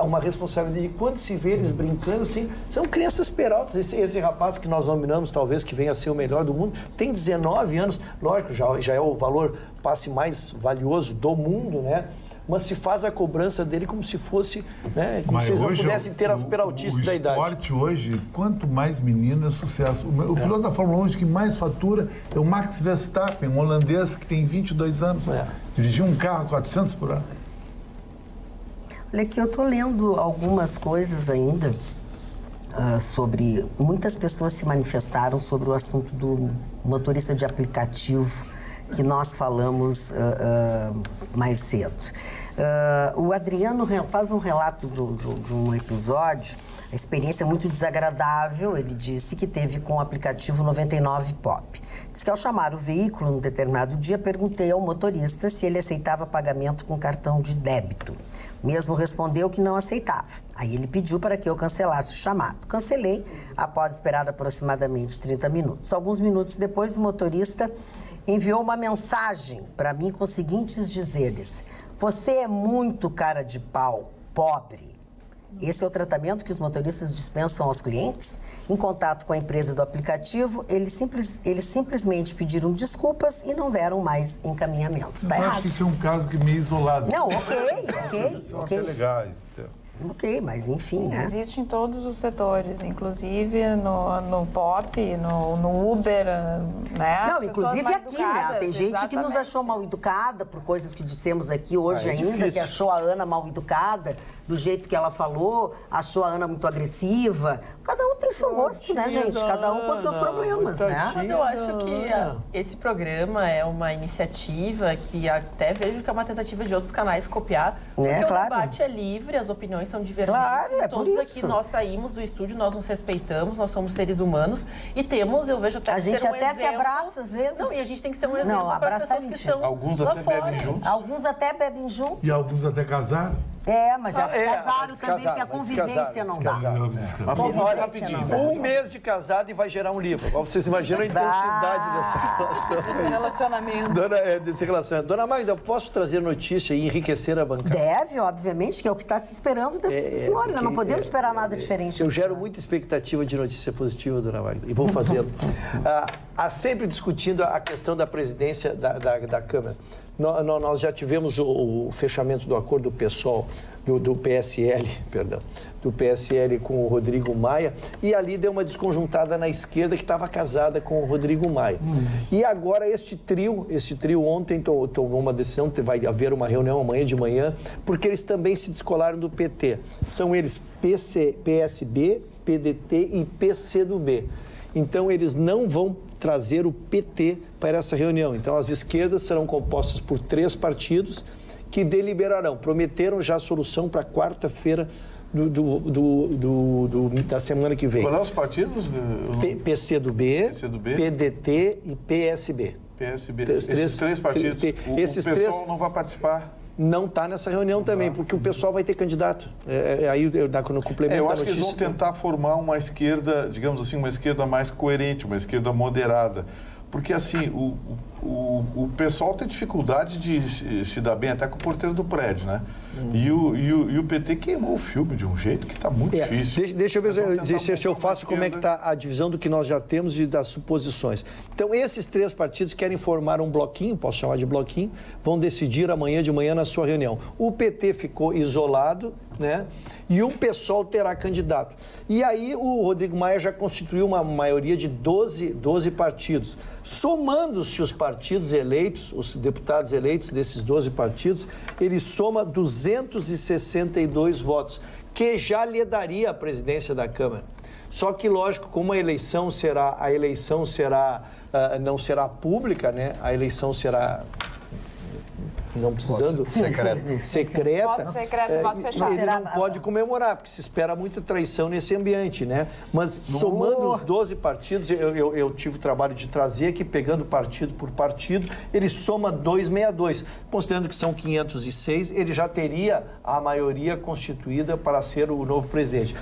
uma responsabilidade. E quando se vê eles brincando, assim, são crianças peraltas. Esse rapaz que nós nominamos, talvez, que venha a ser o melhor do mundo, tem 19 anos. Lógico, já é o valor passe mais valioso do mundo, né? Mas se faz a cobrança dele como se fosse, né, como se eles não pudessem ter as peraltices da idade. O esporte hoje, quanto mais menino, é sucesso. O piloto da Fórmula 1 que mais fatura é o Max Verstappen, um holandês que tem 22 anos. Dirigiu um carro a 400 por hora. Olha aqui, eu estou lendo algumas coisas ainda sobre... Muitas pessoas se manifestaram sobre o assunto do motorista de aplicativo que nós falamos mais cedo. O Adriano faz um relato de um episódio, a experiência muito desagradável, ele disse que teve com o aplicativo 99 Pop. Diz que ao chamar o veículo num determinado dia, perguntei ao motorista se ele aceitava pagamento com cartão de débito. Mesmo respondeu que não aceitava. Aí ele pediu para que eu cancelasse o chamado. Cancelei após esperar aproximadamente 30 minutos. Alguns minutos depois, o motorista enviou uma mensagem para mim com os seguintes dizeres: você é muito cara de pau, pobre. Esse é o tratamento que os motoristas dispensam aos clientes? Em contato com a empresa do aplicativo, eles simplesmente pediram desculpas e não deram mais encaminhamentos. Tá Eu errado. acho que isso é um caso que meio isolado. Não, ok. São até legais. Ok, mas enfim, né? Existe em todos os setores, inclusive no Pop, no Uber, né? Não, inclusive aqui, né? Tem gente que nos achou mal educada por coisas que dissemos aqui hoje ainda, difícil. Que achou a Ana mal educada, do jeito que ela falou, achou a Ana muito agressiva. Cada um tem seu gosto, né, gente? Cada um com seus problemas, né? Mas eu acho que esse programa é uma iniciativa que até vejo que é uma tentativa de outros canais copiar. Porque o debate é livre, as opiniões são divergentes. Claro, é todos por isso. aqui nós saímos do estúdio, nós nos respeitamos, nós somos seres humanos e temos, eu vejo até a gente ser um até exemplo. Se abraça às vezes. Não, e a gente tem que ser um exemplo para as pessoas que estão Alguns lá até fora. bebem juntos. Alguns até bebem juntos. E alguns até casaram. Mas já descasaram também, porque a convivência não dá. Olha, rapidinho. 1 mês de casado e vai gerar um livro. Vocês imaginam a intensidade dessa relação. Desse relacionamento. Desse relacionamento. Dona Magda, posso trazer notícia e enriquecer a bancada? Deve, obviamente, que é o que está se esperando da senhora. Não podemos esperar nada diferente. Eu gero muita expectativa de notícia positiva, dona Magda, e vou fazê-lo. Sempre discutindo a questão da presidência da Câmara. Nós já tivemos o fechamento do acordo do PSOL, do PSL com o Rodrigo Maia, e ali deu uma desconjuntada na esquerda que estava casada com o Rodrigo Maia. E agora este trio ontem tomou uma decisão, vai haver uma reunião amanhã de manhã, porque eles também se descolaram do PT. São eles PSB, PDT e PCdoB. Então eles não vão trazer o PT para essa reunião. Então as esquerdas serão compostas por 3 partidos que deliberarão. Prometeram já a solução para quarta-feira da semana que vem. Qual é os partidos? PCdoB, PDT e PSB. PSB. Esses três partidos. O pessoal não vai participar? Não está nessa reunião também, porque o pessoal vai ter candidato. Aí no complemento eu acho que eles vão tentar formar uma esquerda, digamos assim, uma esquerda mais coerente, uma esquerda moderada. Porque, assim, o pessoal tem dificuldade de se dar bem até com o porteiro do prédio, né? E o PT queimou o filme de um jeito que está muito difícil. Deixa eu ver se eu faço como é que está a divisão do que nós já temos e das suposições. Então, esses três partidos querem formar um bloquinho, posso chamar de bloquinho, vão decidir amanhã de manhã na sua reunião. O PT ficou isolado, né? E o PSOL terá candidato. E aí o Rodrigo Maia já constituiu uma maioria de 12 partidos. Somando-se os partidos eleitos, os deputados eleitos desses 12 partidos, ele soma 262 votos, que já lhe daria a presidência da Câmara. Só que, lógico, como a eleição não será pública, né? A eleição será... não precisando secreta. Voto secreto, voto fechado. Ele não pode comemorar, porque se espera muita traição nesse ambiente, né? Mas somando os 12 partidos, eu tive o trabalho de trazer aqui, pegando partido por partido, ele soma 262. Considerando que são 506, ele já teria a maioria constituída para ser o novo presidente.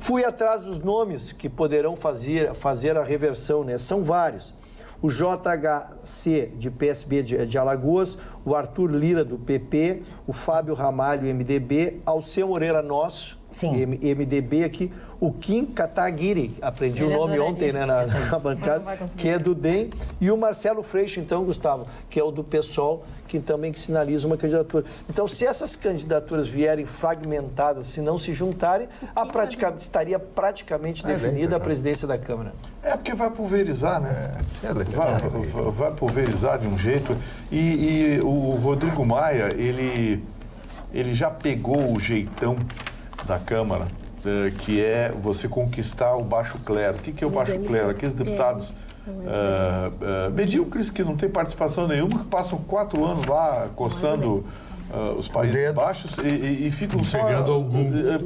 Fui atrás dos nomes que poderão fazer a reversão, né? São vários. O JHC de PSB de Alagoas, o Arthur Lira do PP, o Fábio Ramalho, MDB, Alceu Moreira Nosso, MDB aqui, o Kim Kataguiri, aprendi o nome ontem, né, na bancada, que é do DEM, e o Marcelo Freixo, então, Gustavo, que é o do PSOL, que também sinaliza uma candidatura. Então, se essas candidaturas vierem fragmentadas, se não se juntarem, estaria praticamente definida a presidência da Câmara. É porque vai pulverizar, né? Vai pulverizar de um jeito. E o Rodrigo Maia, ele já pegou o jeitão da Câmara, que é você conquistar o baixo clero. O que é o baixo clero? Aqueles deputados medíocres que não têm participação nenhuma, que passam 4 anos lá coçando os Países Baixos e ficam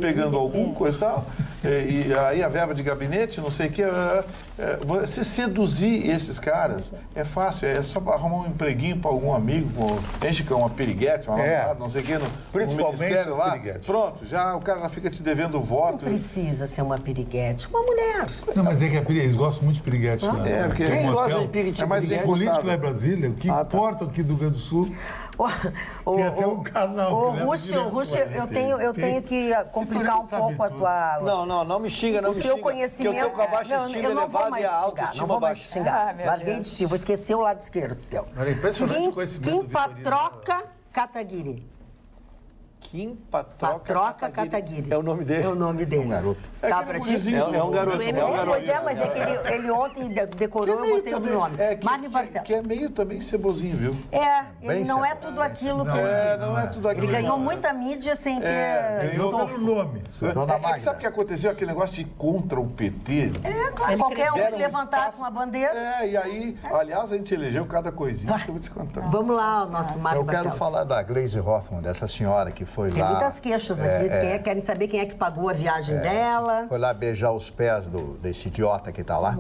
pegando algum coisa e tal. E aí a verba de gabinete, não sei o que. Você seduzir esses caras é fácil, é só arrumar um empreguinho para algum amigo, enche com uma piriguete, uma namorada, não sei o que, principalmente no lá. Pronto, o cara já fica te devendo voto. Não precisa ser uma piriguete, uma mulher. Não, mas é que eles gostam muito de piriguete. Quem gosta de piriguete? É mais político lá em Brasília, o que importa aqui do Rio Grande do Sul. Tem até um canal. Rússio, eu tenho que complicar um pouco a tua... Não me xinga, não me xinga. O teu conhecimento... Que eu tô com a baixa estima elevada e a autoestima baixa. Larguei de ti, vou esquecer o lado esquerdo teu. Era impressionante o conhecimento Kim Patroca Kataguiri. Kim Patroca Kataguiri. É o nome dele? É o nome dele. Um garoto. Tá pra ti? É um garoto. Pois é, mas é que ele ontem decorou, eu botei outro nome. Marne Barcelos. Que é meio também cebozinho, viu? Ele não é tudo aquilo que ele diz. Não é tudo aquilo. Ele ganhou muita mídia sem ter estofo. Nome. Sabe o que aconteceu? Aquele negócio de contra o PT. Claro, qualquer um que levantasse uma bandeira. E aí, aliás, a gente elegeu cada coisinha que eu vou te contar. Vamos lá, o nosso Marne Barcelos. Eu quero falar da Glaze Hoffman, dessa senhora que foi lá... Tem muitas queixas aqui. Querem saber quem é que pagou a viagem dela. Foi lá beijar os pés desse idiota que está lá.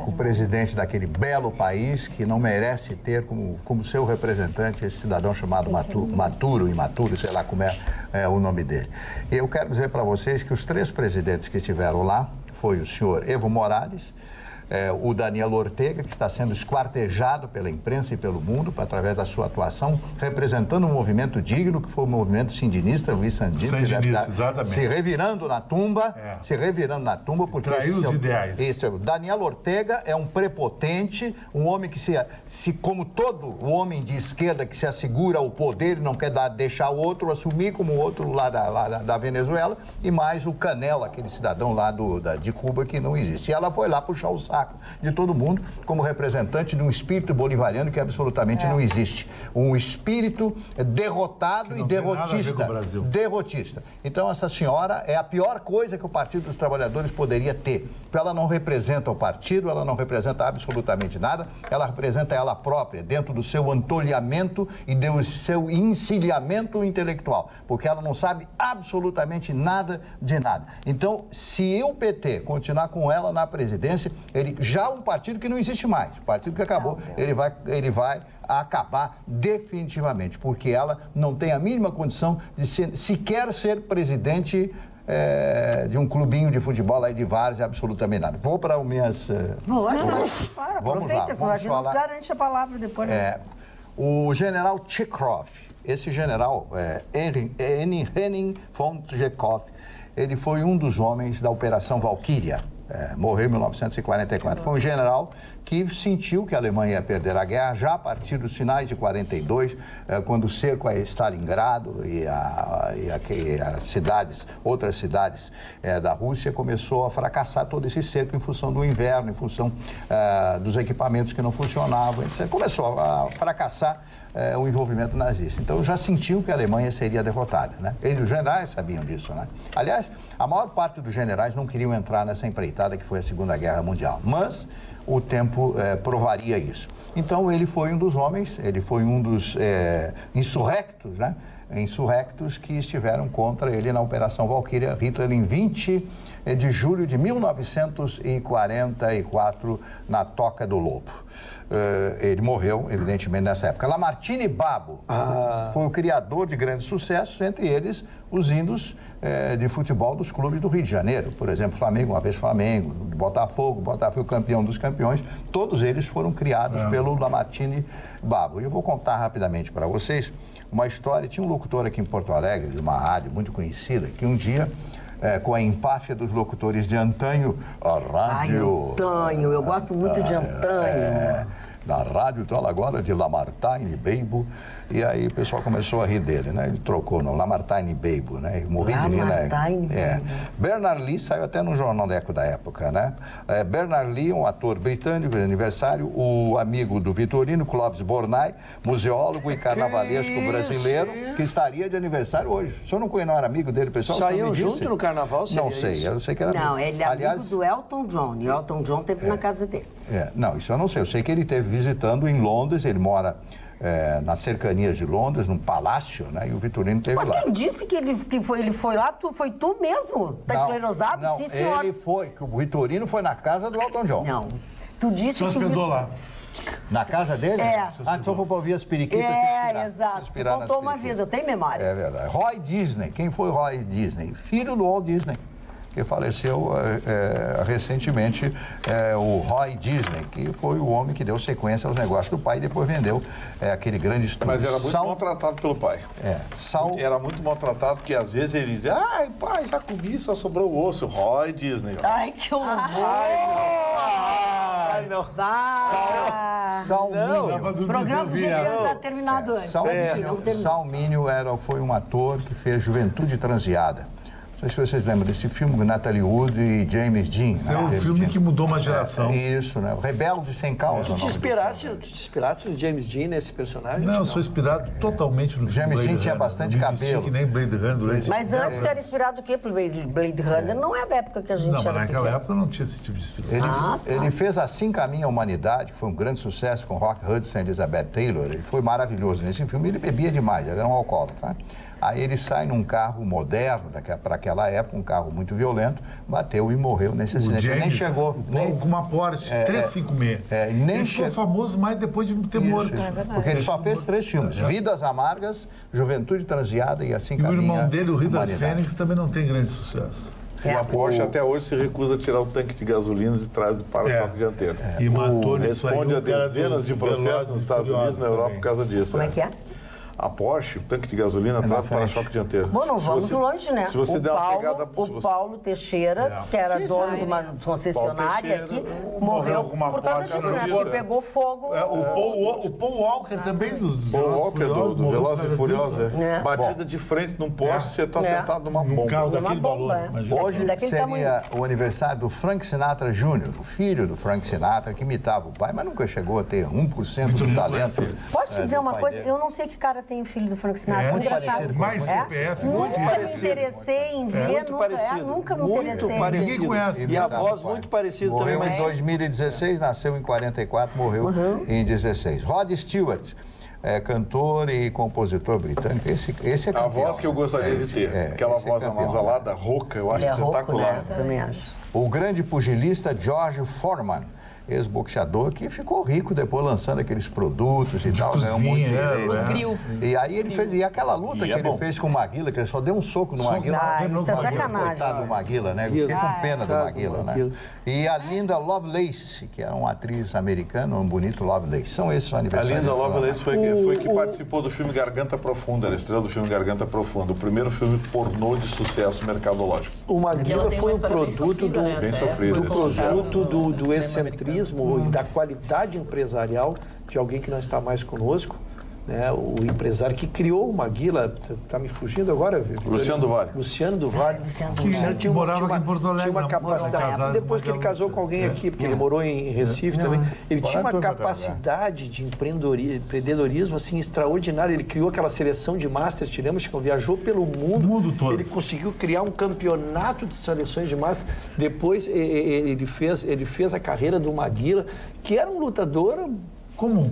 O presidente daquele belo país que não merece ter como seu representante esse cidadão chamado Imaturo, sei lá como é o nome dele. Eu quero dizer para vocês que os 3 presidentes que estiveram lá foi o senhor Evo Morales, o Daniel Ortega, que está sendo esquartejado pela imprensa e pelo mundo através da sua atuação, representando um movimento digno, que foi o movimento sandinista, Luiz Sandino, exatamente. se revirando na tumba, porque... Traiu os ideais. Isso, Daniel Ortega é um prepotente, um homem que como todo o homem de esquerda que se assegura o poder e não quer deixar o outro assumir como o outro lá da Venezuela, e mais o Canela, aquele cidadão lá de Cuba que não existe. E ela foi lá puxar o saco saco de todo mundo como representante de um espírito bolivariano que absolutamente não existe. Um espírito derrotado e derrotista. Então, essa senhora é a pior coisa que o Partido dos Trabalhadores poderia ter. Ela não representa o partido, ela não representa absolutamente nada, ela representa ela própria, dentro do seu antolhamento e do seu encilhamento intelectual, porque ela não sabe absolutamente nada de nada. Então, se o PT continuar com ela na presidência, já um partido que não existe mais, o partido que acabou, ele vai acabar definitivamente, porque ela não tem a mínima condição de sequer ser presidente de um clubinho de futebol aí de várzea, absolutamente nada. Vou para as minhas... Claro, aproveita, senão a gente não garante a palavra depois. O general Tchekov, esse general, Henning von Tchekov, ele foi um dos homens da Operação Valkyria. Morreu em 1944. Foi um general que sentiu que a Alemanha ia perder a guerra já a partir dos finais de 42, quando o cerco a Stalingrado e as cidades, outras cidades da Rússia começou a fracassar todo esse cerco em função do inverno, em função dos equipamentos que não funcionavam, etc. Começou a fracassar o envolvimento nazista. Então, já sentiu que a Alemanha seria derrotada, né? Os generais sabiam disso, né? Aliás, a maior parte dos generais não queriam entrar nessa empreitada que foi a Segunda Guerra Mundial, mas o tempo provaria isso. Então, ele foi um dos homens, ele foi um dos insurrectos, né? Insurrectos que estiveram contra ele na Operação Valkyria. Hitler, em 20 de julho de 1944, na Toca do Lobo. Ele morreu, evidentemente, nessa época. Lamartine Babo foi o criador de grandes sucessos, entre eles os hinos de futebol dos clubes do Rio de Janeiro. Por exemplo, Flamengo, uma vez Flamengo, Botafogo campeão dos campeões. Todos eles foram criados pelo Lamartine Babo. E eu vou contar rapidamente para vocês uma história. Tinha um locutor aqui em Porto Alegre, de uma rádio muito conhecida, que um dia... com a empáfia dos locutores de antanho, a rádio... Antanho, eu gosto muito de antanho. Na rádio tal agora de Lamartine Beibo, e aí o pessoal começou a rir dele, né? Ele trocou no Lamartine Beibo, né? Eu morri de rir, né? Bernard Lee saiu até no Jornal Eco da época, né? Bernard Lee, um ator britânico de aniversário, o amigo do Vitorino, Clóvis Bornai, museólogo e carnavalesco brasileiro, que estaria de aniversário hoje. O senhor não era amigo dele, pessoal? Saíam junto no carnaval? Não sei, eu sei que era amigo. Não, ele é amigo do Elton John, e o Elton John esteve na casa dele. Não, isso eu não sei. Eu sei que ele esteve visitando em Londres, ele mora nas cercanias de Londres, num palácio, né? E o Vitorino esteve lá. Mas quem disse que ele foi lá? Foi tu mesmo? Tá esclerosado? Não, sim, senhor. Ele foi, que o Vitorino foi na casa do Elton John. Não, tu disse que... Só hospedou lá. Na casa dele? Então vou ouvir as periquitas. Exato. Tu contou uma vez, eu tenho memória. É verdade. Roy Disney. Quem foi Roy Disney? Filho do Walt Disney, que faleceu recentemente, o Roy Disney, que foi o homem que deu sequência aos negócios do pai e depois vendeu aquele grande estúdio. Mas era muito maltratado pelo pai. Era muito maltratado, porque às vezes ele dizia, ai, pai, já comi, só sobrou o osso. Roy Disney. Ai, que horror! Ai, não. Salmínio. O programa podia ter terminado antes. Salmínio foi um ator que fez Juventude Transviada. Não sei se vocês lembram desse filme com Natalie Wood e James Dean. É um filme que mudou uma geração. Isso, né? O Rebelde Sem Causa. Tu te inspiraste no James Dean, nesse personagem? Não, eu sou inspirado totalmente no James Dean tinha bastante cabelo. Que nem Blade Runner. Mas antes tu era inspirado do quê? Blade Runner não é da época que a gente era. Não, mas naquela época não tinha esse tipo de inspiração. Ele fez Assim Caminha a Humanidade, que foi um grande sucesso com Rock Hudson e Elizabeth Taylor. Ele foi maravilhoso nesse filme. Ele bebia demais, ele era um alcoólatra, né? Aí ele sai num carro moderno, para aquela época, um carro muito violento, bateu e morreu nesse acidente. James, nem chegou. Com uma Porsche 356. Ele ficou famoso mais depois de ter morto. Porque ele só fez 3 filmes. Vidas Amargas, Juventude Transviada e Assim Caminha. E o irmão dele, o River Phoenix, também não tem grande sucesso. E a Porsche até hoje se recusa a tirar o tanque de gasolina de trás do para-choque dianteiro. E matou isso aí. Responde a dezenas de processos nos Estados Unidos e na Europa por causa disso. Como é que é? a Porsche, o tanque de gasolina atrás do para-choque dianteiro. Bom, não vamos longe, né? Se você der uma pegada... O Paulo Teixeira, que era dono de uma concessionária aqui, morreu por causa disso, né? Porque pegou fogo. O Paul Walker também, do Velozes e Furiosos. Batida de frente num poste, você está sentado numa bomba. Carro daquele valor. Hoje seria o aniversário do Frank Sinatra Jr., o filho do Frank Sinatra, que imitava o pai, mas nunca chegou a ter 1% do talento. Posso te dizer uma coisa? Eu não sei que cara tem filho do Frank Sinatra. Muito engraçado. Mais CPF. Nunca me interessei em ver. Nunca me interessei. Ninguém conhece. E a voz muito parecida também. Morreu em 2016, nasceu em 44, morreu em 16. Rod Stewart. Cantor e compositor britânico. Esse é campeão. A voz que eu gostaria de ter. Aquela voz anasalada, rouca, eu acho espetacular. Né? Também acho. O grande pugilista George Foreman, ex-boxeador, que ficou rico depois lançando aqueles produtos e tal. Cozinha, os grills. E aí ele fez, e aquela luta que ele fez com o Maguila, que ele só deu um soco no Maguila. Isso é sacanagem. Coitado do Maguila, né? Eu fiquei com pena do Maguila, né? E a Linda Lovelace, que é uma atriz americana, um bonito Lovelace. São esses os A aniversários. Linda Lovelace foi que participou do filme Garganta Profunda, era a estrela do filme Garganta Profunda, o primeiro filme pornô de sucesso mercadológico. O Maguila foi um produto do excentrismo e da qualidade empresarial de alguém que não está mais conosco, né? O empresário que criou o Maguila, está me fugindo agora, Luciano do Vale. Luciano do Vale. Luciano tinha uma capacidade, depois que ele casou com alguém aqui, porque ele morou em Recife também, ele tinha uma capacidade de empreendedorismo assim extraordinária. Ele criou aquela seleção de Master, te lembra, Chico? Viajou pelo mundo todo. Ele conseguiu criar um campeonato de seleções de Master. Depois ele fez a carreira do Maguila, que era um lutador comum.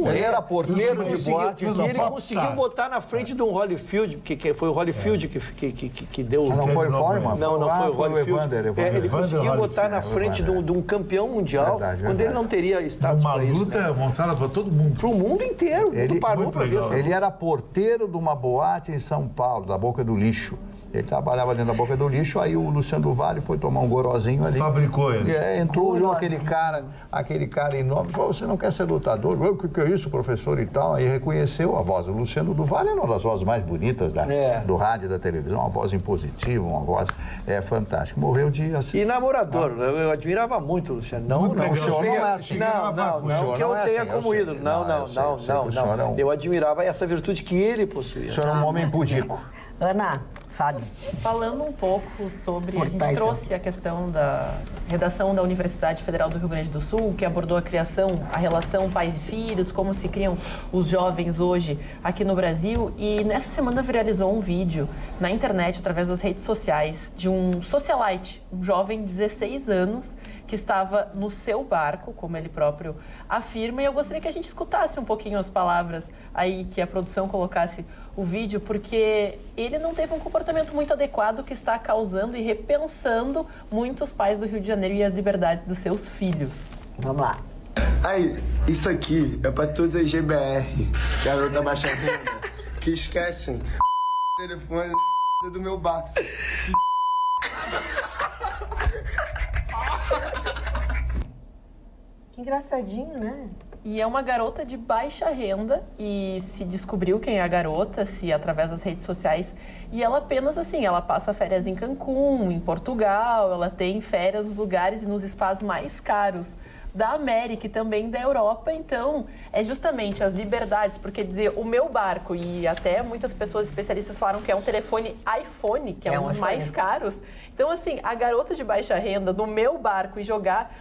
Ele era porteiro de boate. E ele conseguiu botar na frente de um Holyfield, que foi o Holyfield que deu... Não foi o Foreman? Não foi o Holyfield. Ele conseguiu botar na frente de um campeão mundial, quando ele não teria status para isso. Uma luta mostrada para todo mundo. Para o mundo inteiro. Ele parou para ver. Ele era porteiro de uma boate em São Paulo, da Boca do Lixo. Ele trabalhava dentro da Boca do Lixo, aí o Luciano do Vale foi tomar um gorozinho ali. Fabricou ele. Entrou, olhou aquele cara enorme, falou, você não quer ser lutador? O que é isso, professor e tal? Aí reconheceu a voz. O Luciano do Vale é uma das vozes mais bonitas do rádio e da televisão, uma voz impositiva, uma voz fantástica. Morreu de assim. E namorador, eu admirava muito o Luciano. Não, o senhor não é assim. Não que eu tenha como ídolo. Não. Eu admirava essa virtude que ele possuía. O senhor é um homem pudico. Ana, fale. Falando um pouco sobre... A gente trouxe a questão da redação da Universidade Federal do Rio Grande do Sul, que abordou a relação pais e filhos, como se criam os jovens hoje aqui no Brasil. E nessa semana viralizou um vídeo na internet, através das redes sociais, de um socialite, um jovem de 16 anos, que estava no seu barco, como ele próprio afirma. E eu gostaria que a gente escutasse um pouquinho as palavras aí, que a produção colocasse o vídeo, porque ele não teve um comportamento muito adequado que está causando e repensando muitos pais do Rio de Janeiro e as liberdades dos seus filhos. Vamos lá. Aí, isso aqui é para todas as GBR, garota baixa renda, que esquecem o telefone do meu barco. Que engraçadinho, né? E é uma garota de baixa renda e se descobriu quem é a garota, se através das redes sociais. E ela apenas assim, ela passa férias em Cancún, em Portugal, ela tem férias nos lugares e nos spas mais caros da América e também da Europa. Então, é justamente as liberdades, porque dizer o meu barco, e até muitas pessoas especialistas falaram que é um telefone iPhone, que é um dos mais caros. Então, assim, a garota de baixa renda no meu barco e jogar,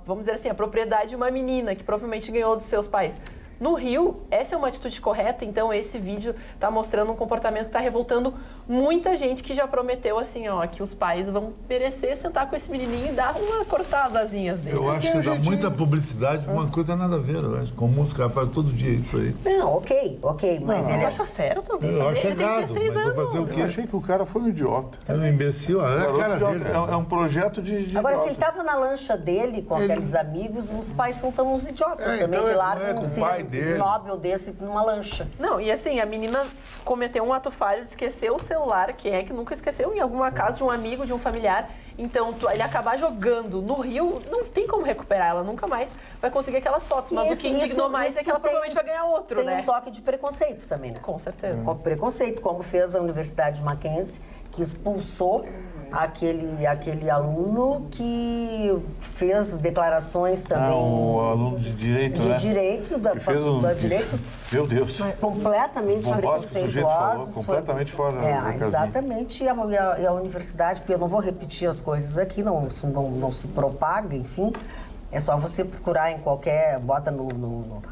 vamos dizer assim, a propriedade de uma menina que provavelmente ganhou dos seus pais. No Rio, essa é uma atitude correta, então esse vídeo está mostrando um comportamento que está revoltando muita gente que já prometeu assim, ó, que os pais vão merecer sentar com esse menininho e cortar as asinhas dele. Eu acho que dá muita publicidade, uma coisa nada a ver, eu acho. Com música faz todo dia isso aí. Não, ok, mas ele acha certo também. Eu acho errado, mas vou fazer o quê? Eu achei que o cara foi um idiota. Era um imbecil, olha a cara dele. É um projeto de Agora, idiota. se ele estava na lancha dele com aqueles amigos, os pais são tão uns idiotas também, então que largam com o pai dele. Nobel desse numa lancha. Não, e assim, a menina cometeu um ato falho de esquecer o celular, quem é que nunca esqueceu em alguma casa de um amigo, de um familiar. Então, ele acabar jogando no rio, não tem como recuperar, ela nunca mais vai conseguir aquelas fotos. Mas o que indignou mais é que ela provavelmente vai ganhar outro, tem né? Tem um toque de preconceito também, né? Com certeza. Preconceito, como fez a Universidade Mackenzie, que expulsou aquele aluno que fez declarações também... o aluno de direito, de direito, direito. Meu Deus. Completamente preconceituosos. Completamente fora da casinha. Exatamente. E a universidade, porque eu não vou repetir as coisas aqui, não se propaga, enfim. É só você procurar em qualquer... Bota no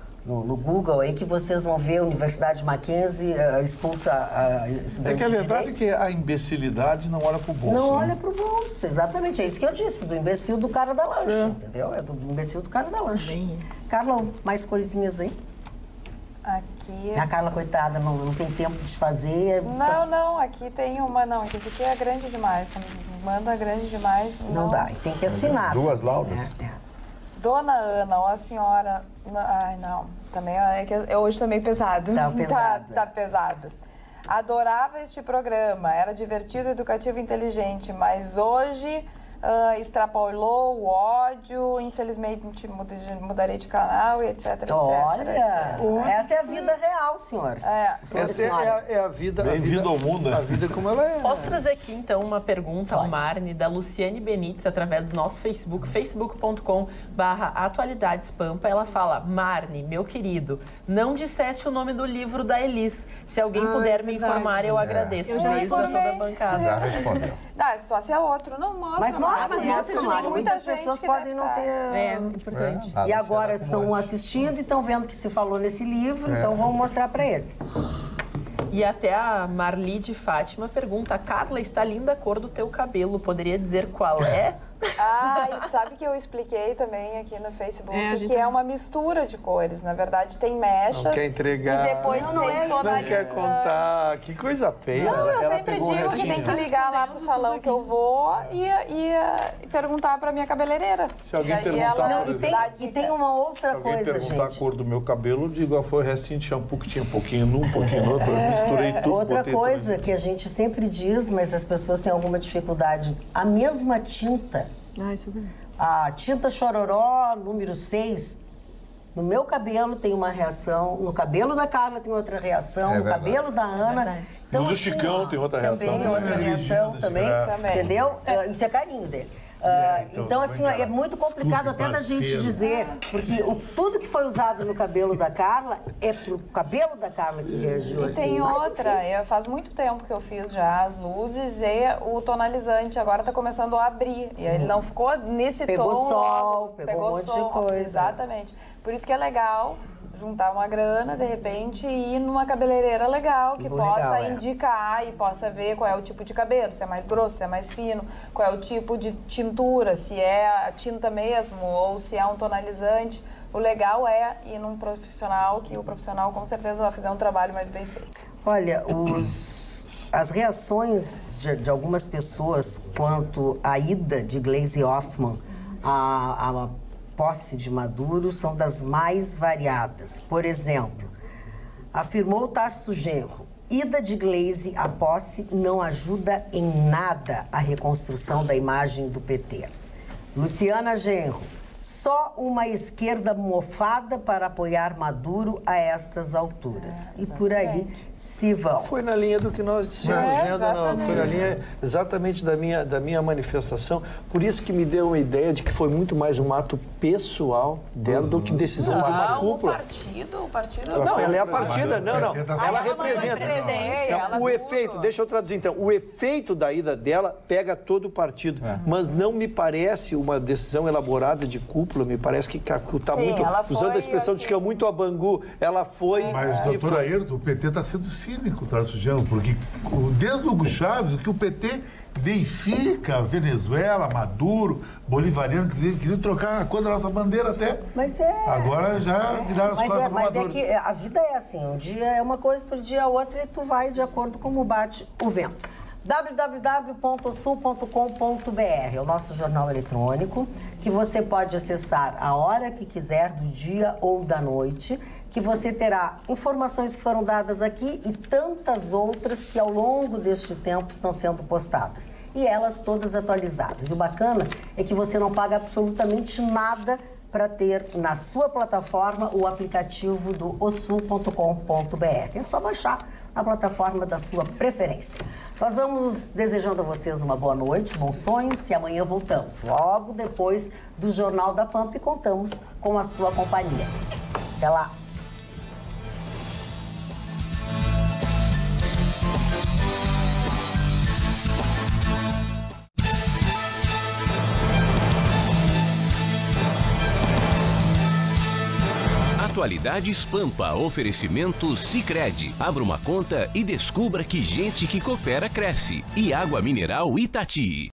Google aí que vocês vão ver a Universidade Mackenzie expulsa estudantes. É que a verdade é que a imbecilidade não olha pro bolso. Não olha pro bolso, exatamente. É isso que eu disse, do imbecil do cara da lancha, entendeu? É do imbecil do cara da lancha. Carla, mais coisinhas aí? Aqui... A Carla, coitada, não tem tempo de fazer. Não, aqui tem uma... Não, esse aqui é grande demais. Quando manda grande demais... Não dá, tem que assinar. Duas laudas. Né? Dona Ana, ou a senhora... Ai, não. Também é que hoje tá meio pesado. Tá pesado. Tá pesado. Adorava este programa. Era divertido, educativo e inteligente. Mas hoje extrapolou o ódio. Infelizmente, mudarei de canal e etc. Olha, essa é a vida real, senhor. Essa é a vida... Bem-vindo ao mundo, né? A vida como ela é. Posso trazer aqui, então, uma pergunta ao Marne, da Luciane Benites, através do nosso Facebook, facebook.com/atualidadespampa. Ela fala: Marne, meu querido, não dissesse o nome do livro da Elis. Se alguém puder me informar, eu agradeço. Eu já beijo a toda a bancada. Já respondeu. Só se é outro. Não, mostra. Mas mostra, muita muitas pessoas podem não ter... É, importante. E agora estão assistindo e estão vendo que se falou nesse livro, então vamos mostrar para eles. E até a Marli de Fátima pergunta: Carla, está linda a cor do teu cabelo, poderia dizer qual é? E sabe que eu expliquei também aqui no Facebook que é uma mistura de cores. Na verdade, tem mechas. Não quer entregar. E depois tem tonalização. Não quer contar. Que coisa feia. Não, eu sempre digo que tem que ligar lá pro salão que eu vou e perguntar pra minha cabeleireira. Se alguém perguntar, e tem uma outra coisa, gente. Se alguém perguntar a cor do meu cabelo, eu digo, foi o restinho de shampoo que tinha um pouquinho num, um pouquinho no outro. Eu misturei tudo. Outra coisa que a gente sempre diz, mas as pessoas têm alguma dificuldade. A mesma tinta... A tinta Chororó, número 6, no meu cabelo tem uma reação, no cabelo da Carla tem outra reação, no cabelo da Ana. Então, no do Chicão tem outra reação. Também, outra reação também, entendeu? Isso é carinho dele. Então, assim, é muito complicado até da gente dizer, porque tudo que foi usado no cabelo da Carla é pro cabelo da Carla que reagiu assim. E tem outra, faz muito tempo que eu fiz já as luzes e o tonalizante agora tá começando a abrir. E ele não ficou nesse tom. Pegou sol, pegou um monte de coisa. Exatamente. Por isso que é legal juntar uma grana, de repente, e ir numa cabeleireira legal, que possa indicar e possa ver qual é o tipo de cabelo, se é mais grosso, se é mais fino, qual é o tipo de tintura, se é a tinta mesmo ou se é um tonalizante. O legal é ir num profissional, que o profissional com certeza vai fazer um trabalho mais bem feito. Olha, as reações de algumas pessoas quanto à ida de Gleisi Hoffmann a posse de Maduro são das mais variadas. Por exemplo, afirmou Tarso Genro: ida de Gleisi à posse não ajuda em nada a reconstrução da imagem do PT. Luciana Genro: só uma esquerda mofada para apoiar Maduro a estas alturas. E por aí se vão. Foi na linha do que nós dissemos, né, dona? Foi na linha exatamente da minha manifestação. Por isso que me deu uma ideia de que foi muito mais um ato pessoal dela do que decisão de uma cúpula. O partido... Não, ela é a partida. Não. Ela representa. O efeito, deixa eu traduzir então. O efeito da ida dela pega todo o partido. Mas não me parece uma decisão elaborada de cúpula, me parece que está muito, usando a expressão de que é muito a Bangu, ela foi... Mas, doutora Ayrton, o PT está sendo cínico, Tarso Genro, porque desde o Hugo Chávez, o que o PT deifica, Venezuela, Maduro, bolivariano, queriam trocar a cor da nossa bandeira até. Mas agora já viraram as costas pro Maduro. Mas é que a vida é assim, um dia é uma coisa, outro dia é outra, e tu vai de acordo com como bate o vento. www.osul.com.br é o nosso jornal eletrônico, que você pode acessar a hora que quiser, do dia ou da noite, que você terá informações que foram dadas aqui e tantas outras que ao longo deste tempo estão sendo postadas. E elas todas atualizadas. E o bacana é que você não paga absolutamente nada para ter na sua plataforma o aplicativo do osul.com.br. É só baixar na plataforma da sua preferência. Nós vamos desejando a vocês uma boa noite, bons sonhos, e amanhã voltamos, logo depois do Jornal da Pampa, e contamos com a sua companhia. Até lá! Atualidades Pampa, oferecimento Sicredi. Abra uma conta e descubra que gente que coopera cresce. E água mineral Itati.